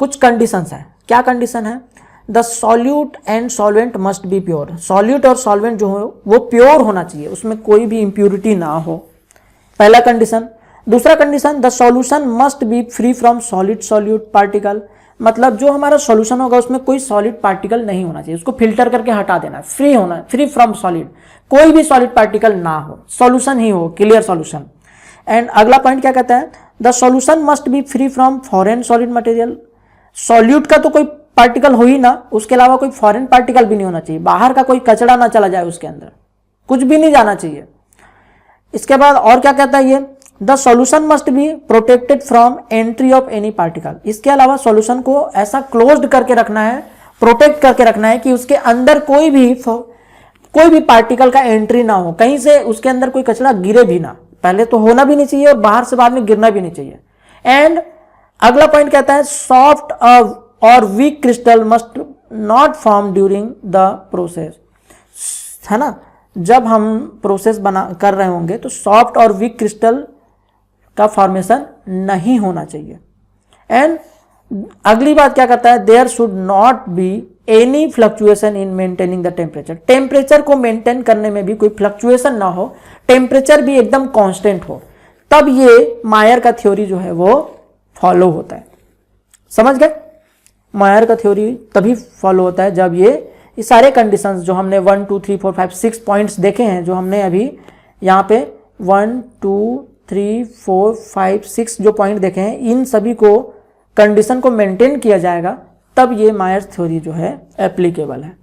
कुछ कंडीशंस है। क्या कंडीशन है? The solute and solvent must be pure, solute और सॉल्वेंट जो हो वो प्योर होना चाहिए, उसमें कोई भी इम्प्योरिटी ना हो, पहला कंडीशन। दूसरा condition, the solution must B free from solid solute particle, मतलब जो हमारा सॉल्यूशन होगा उसमें कोई सॉलिड पार्टिकल नहीं होना चाहिए, उसको फिल्टर करके हटा देना, फ्री होना, फ्री फ्रॉम सॉलिड, कोई भी सॉलिड पार्टिकल ना हो, सॉल्यूशन ही हो, क्लियर सॉल्यूशन। एंड अगला पॉइंट क्या कहता है? The solution must B free from foreign solid material, solute का तो कोई पार्टिकल हो ही ना, उसके अलावा कोई फॉरेन पार्टिकल भी नहीं होना चाहिए, बाहर का कोई कचरा ना चला जाए उसके अंदर, कुछ भी नहीं जाना चाहिए। इसके बाद और क्या कहता है ये? The solution must be protected from entry of any particle, इसके अलावा सॉल्यूशन को ऐसा क्लोज्ड करके रखना है, प्रोटेक्ट करके रखना है कि उसके अंदर कोई भी पार्टिकल का एंट्री ना हो, कहीं से उसके अंदर कोई कचरा गिरे भी ना, पहले तो होना भी नहीं चाहिए और बाहर से बाद में गिरना भी नहीं चाहिए। एंड अगला पॉइंट कहता है सॉफ्ट और weak crystal must not form during the process, है ना, जब हम प्रोसेस कर रहे होंगे तो सॉफ्ट और वीक क्रिस्टल का फॉर्मेशन नहीं होना चाहिए। एंड अगली बात क्या कहता है? There should not be any fluctuation in maintaining the temperature, temperature को मेंटेन करने में भी कोई फ्लक्चुएशन ना हो, टेम्परेचर भी एकदम कांस्टेंट हो, तब ये मायर का थ्योरी जो है वो फॉलो होता है। समझ गए? मायर का थ्योरी तभी फॉलो होता है जब ये सारे कंडीशंस जो हमने 1 2 3 4 5 6 पॉइंट्स देखे हैं, जो हमने अभी यहाँ पे 1 2 3 4 5 6 जो पॉइंट देखे हैं, इन सभी को कंडीशन को मेंटेन किया जाएगा, तब ये मायर थ्योरी जो है एप्लीकेबल है।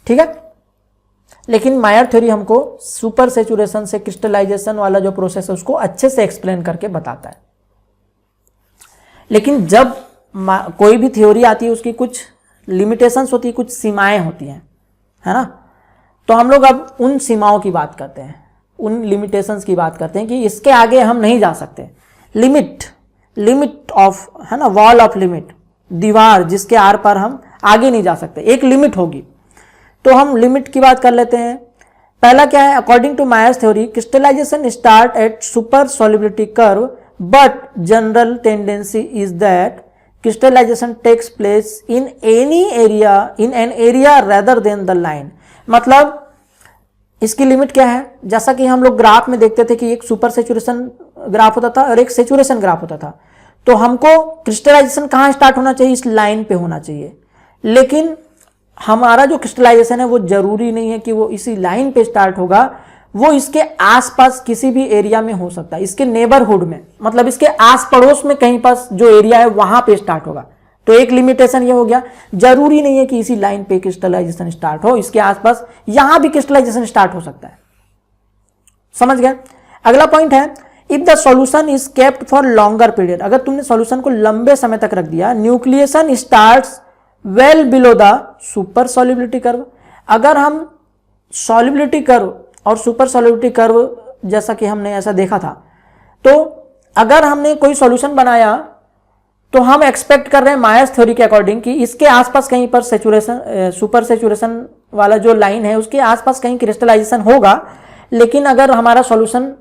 ठीक है, लेकिन मायर थ्योरी हमको सुपर सैचुरेशन से क्रिस्टलाइजेशन वाला जो प्रोसेस है उसको अच्छे से एक्सप्लेन करके बताता है। लेकिन जब कोई भी थ्योरी आती है उसकी कुछ लिमिटेशंस होती है, कुछ सीमाएं होती हैं, है ना, तो हम लोग अब उन सीमाओं की बात करते हैं, उन लिमिटेशंस की बात करते हैं कि इसके आगे हम नहीं जा सकते। लिमिट ऑफ, है ना, वॉल ऑफ लिमिट, दीवार जिसके आर पार हम आगे नहीं जा सकते, एक लिमिट होगी। तो हम लिमिट की बात कर लेते हैं। पहला क्या है? According to Myers theory crystallization start at super solubility curve but general tendency is that crystallization takes place in an area rather than the line, मतलब इसकी लिमिट क्या है? जैसा कि हम लोग ग्राफ में देखते थे कि एक सुपर सैचुरेशन ग्राफ होता था और एक सैचुरेशन ग्राफ होता था, तो हमको क्रिस्टलाइजेशन कहाँ स्टार्ट होना चाहिए? इस लाइन पे होना चाहिए। लेकिन हमारा जो क्रिस्टलाइजेशन है वो जरूरी नहीं है कि वो इसी लाइन पे स्टार्ट होगा, वो इसके आसपास किसी भी एरिया में हो सकता है, इसके नेबरहुड में, मतलब इसके आस पड़ोस में कहीं पास जो एरिया है वहां पे स्टार्ट होगा। तो एक लिमिटेशन ये हो गया, जरूरी नहीं है कि इसी लाइन पे क्रिस्टलाइजेशन स्टार्ट हो, इसके आसपास यहां भी क्रिस्टलाइजेशन स्टार्ट हो सकता है। समझ गए? अगला पॉइंट है if the solution is kept for longer period, अगर तुमने सॉल्यूशन को लंबे समय तक रख दिया, nucleation starts well below the super solubility curve, अगर हम सॉल्युबिलिटी कर्व और सुपर सॉल्युबिलिटी कर्व जैसा कि हमने ऐसा देखा था, तो अगर हमने कोई सॉल्यूशन बनाया तो हम एक्सपेक्ट कर रहे हैं मायर्स थ्योरी के अकॉर्डिंग कि इसके आसपास कहीं पर सैचुरेशन, सुपर सैचुरेशन वाला जो लाइन है उसके आसपास कहीं क्रिस्टलाइजेशन होगा। लेकिन अगर हमारा सॉल्यूशन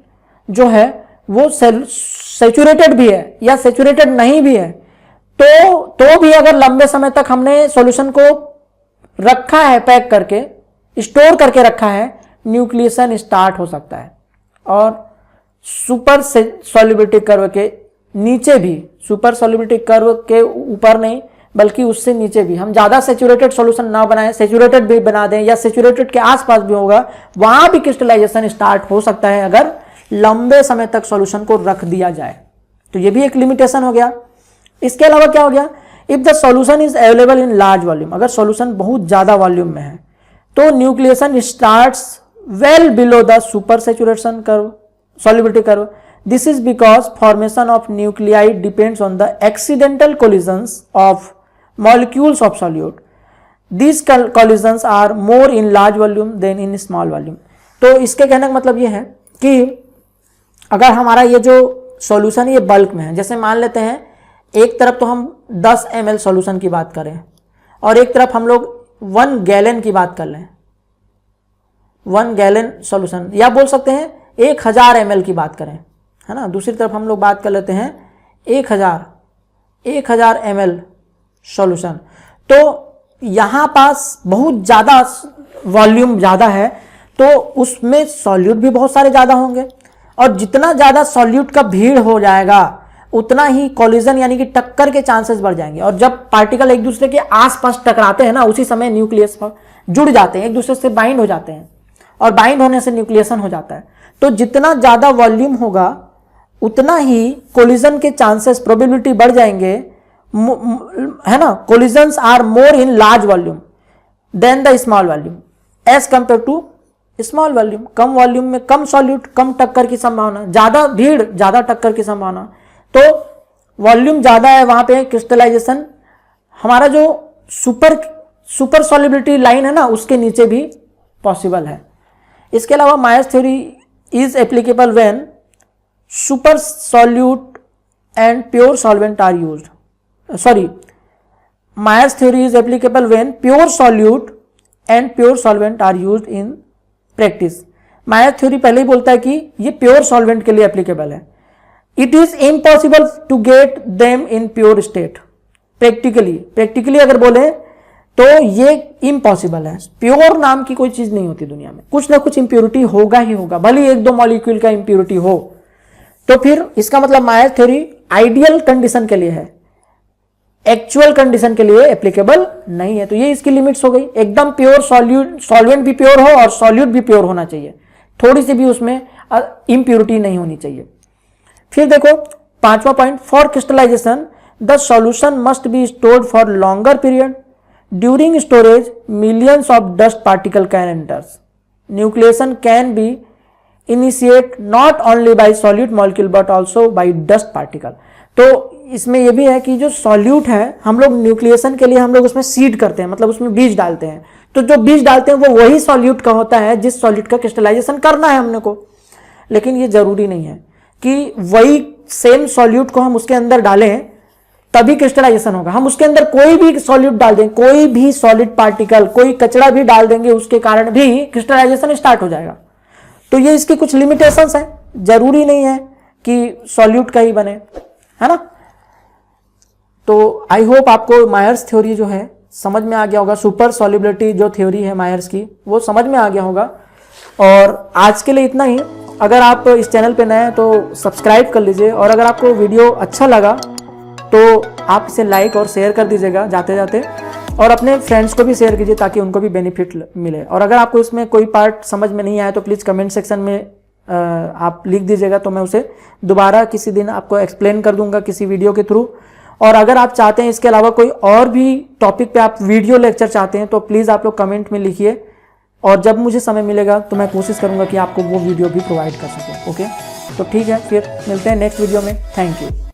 जो है वो सैचुरेटेड भी है या सैचुरेटेड नहीं भी है, तो भी अगर लंबे समय तक हमने सॉल्यूशन को रखा है, पैक करके स्टोर करके रखा है, न्यूक्लिएशन स्टार्ट हो सकता है। और सुपर सॉल्युबिलिटी कर्व के नीचे भी, सुपर सॉल्युबिलिटी कर्व के ऊपर नहीं बल्कि उससे नीचे भी, हम ज्यादा सैचुरेटेड सॉल्यूशन ना बनाएं, सैचुरेटेड भी बना दें या सैचुरेटेड के आसपास भी होगा, वहां भी क्रिस्टलाइजेशन स्टार्ट हो सकता है अगर लंबे समय तक सॉल्यूशन को रख दिया जाए। तो ये भी एक लिमिटेशन हो गया। इसके अलावा क्या हो गया? If the solution is available in large volume, अगर सॉल्यूशन बहुत ज्यादा वॉल्यूम में है तो nucleation starts well below the super saturation curve, solubility curve. This is because formation of nuclei depends on the accidental collisions of molecules of solute. These collisions are more in large volume than in small volume. तो इसके कहने का मतलब ये है कि अगर हमारा ये जो सॉल्यूशन ये बल्क में है, जैसे मान लेते हैं एक तरफ तो हम 10 ml सॉल्यूशन की बात करें और एक तरफ हम लोग 1 गैलन की बात कर लें, 1 गैलन सॉल्यूशन, या बोल सकते हैं 1000 ml की बात करें, है ना। दूसरी तरफ हम लोग बात कर लेते हैं 1000 ml सॉल्यूशन, तो यहाँ पास बहुत ज़्यादा वॉल्यूम ज़्यादा है, तो उसमें सॉल्यूट भी बहुत सारे ज़्यादा होंगे, और जितना ज़्यादा सॉल्यूट का भीड़ हो जाएगा उतना ही कोलिजन यानी कि टक्कर के चांसेस बढ़ जाएंगे। और जब पार्टिकल एक दूसरे के आसपास टकराते हैं ना, उसी समय न्यूक्लियस पर जुड़ जाते हैं, एक दूसरे से बाइंड हो जाते हैं, और बाइंड होने से न्यूक्लिएशन हो जाता है। तो जितना ज़्यादा वॉल्यूम होगा उतना ही कोलिजन के चांसेस, प्रोबेबिलिटी बढ़ जाएंगे, है ना। Collisions are more in large volume than the small volume as compare to small volume. कम वॉल्यूम में कम सॉल्यूट, कम टक्कर की संभावना, ज्यादा भीड़ ज्यादा टक्कर की संभावना। तो वॉल्यूम ज्यादा है वहां पे क्रिस्टलाइजेशन हमारा जो सुपर सॉल्युबिलिटी लाइन है ना, उसके नीचे भी पॉसिबल है। इसके अलावा Myers theory is applicable when super solute and pure solvent are used. Myers theory is applicable when pure solute and pure solvent are used in practice. Myers theory पहले ही बोलता है कि ये प्योर सॉल्वेंट के लिए एप्लीकेबल है। It is impossible to get them in pure state. Practically अगर बोले तो ये इम्पॉसिबल है। प्योर नाम की कोई चीज नहीं होती दुनिया में, कुछ ना कुछ इंप्योरिटी होगा ही होगा, भले ही 1-2 मॉलिक्यूल का इंप्योरिटी हो। तो फिर इसका मतलब मायर थ्योरी आइडियल कंडीशन के लिए है, एक्चुअल कंडीशन के लिए एप्लीकेबल नहीं है। तो ये इसकी लिमिट्स हो गई। एकदम प्योर सॉल्वेंट भी प्योर हो और सॉल्यूट भी प्योर होना चाहिए, थोड़ी सी भी उसमें इंप्योरिटी नहीं होनी चाहिए। फिर देखो 5वां point, for crystallization the solution must be stored for longer period. During storage millions of dust particle can enters. Nucleation can be initiate not only by solute molecule but also by dust particle. तो इसमें यह भी है कि जो solute है, हम लोग न्यूक्लिएशन के लिए हम लोग उसमें सीड करते हैं, मतलब उसमें बीज डालते हैं। तो जो बीज डालते हैं वो वही सॉल्यूट का होता है जिस सॉल्यूट का क्रिस्टलाइजेशन करना है हमने को। लेकिन ये जरूरी नहीं है कि वही सेम सॉल्यूट को हम उसके अंदर डालें तभी क्रिस्टलाइजेशन होगा। हम उसके अंदर कोई भी सॉल्यूट डाल दें, कोई भी सॉलिड पार्टिकल, कोई कचरा भी डाल देंगे, उसके कारण भी क्रिस्टलाइजेशन स्टार्ट हो जाएगा। तो ये इसकी कुछ लिमिटेशंस है, जरूरी नहीं है कि सॉल्यूट का ही बने, है ना। तो आई होप आपको मायर्स थ्योरी जो है समझ में आ गया होगा। सुपर सॉल्युबिलिटी जो थ्योरी है मायर्स की, वो समझ में आ गया होगा। और आज के लिए इतना ही। अगर आप इस चैनल पे नए हैं तो सब्सक्राइब कर लीजिए, और अगर आपको वीडियो अच्छा लगा तो आप इसे लाइक और शेयर कर दीजिएगा जाते जाते, और अपने फ्रेंड्स को भी शेयर कीजिए ताकि उनको भी बेनिफिट मिले। और अगर आपको इसमें कोई पार्ट समझ में नहीं आया तो प्लीज़ कमेंट सेक्शन में आप लिख दीजिएगा, तो मैं उसे दोबारा किसी दिन आपको एक्सप्लेन कर दूंगा किसी वीडियो के थ्रू। और अगर आप चाहते हैं इसके अलावा कोई और भी टॉपिक पे आप वीडियो लेक्चर चाहते हैं तो प्लीज़ आप लोग कमेंट में लिखिए, और जब मुझे समय मिलेगा तो मैं कोशिश करूंगा कि आपको वो वीडियो भी प्रोवाइड कर सकूं। ओके, तो ठीक है, फिर मिलते हैं नेक्स्ट वीडियो में। Thank you.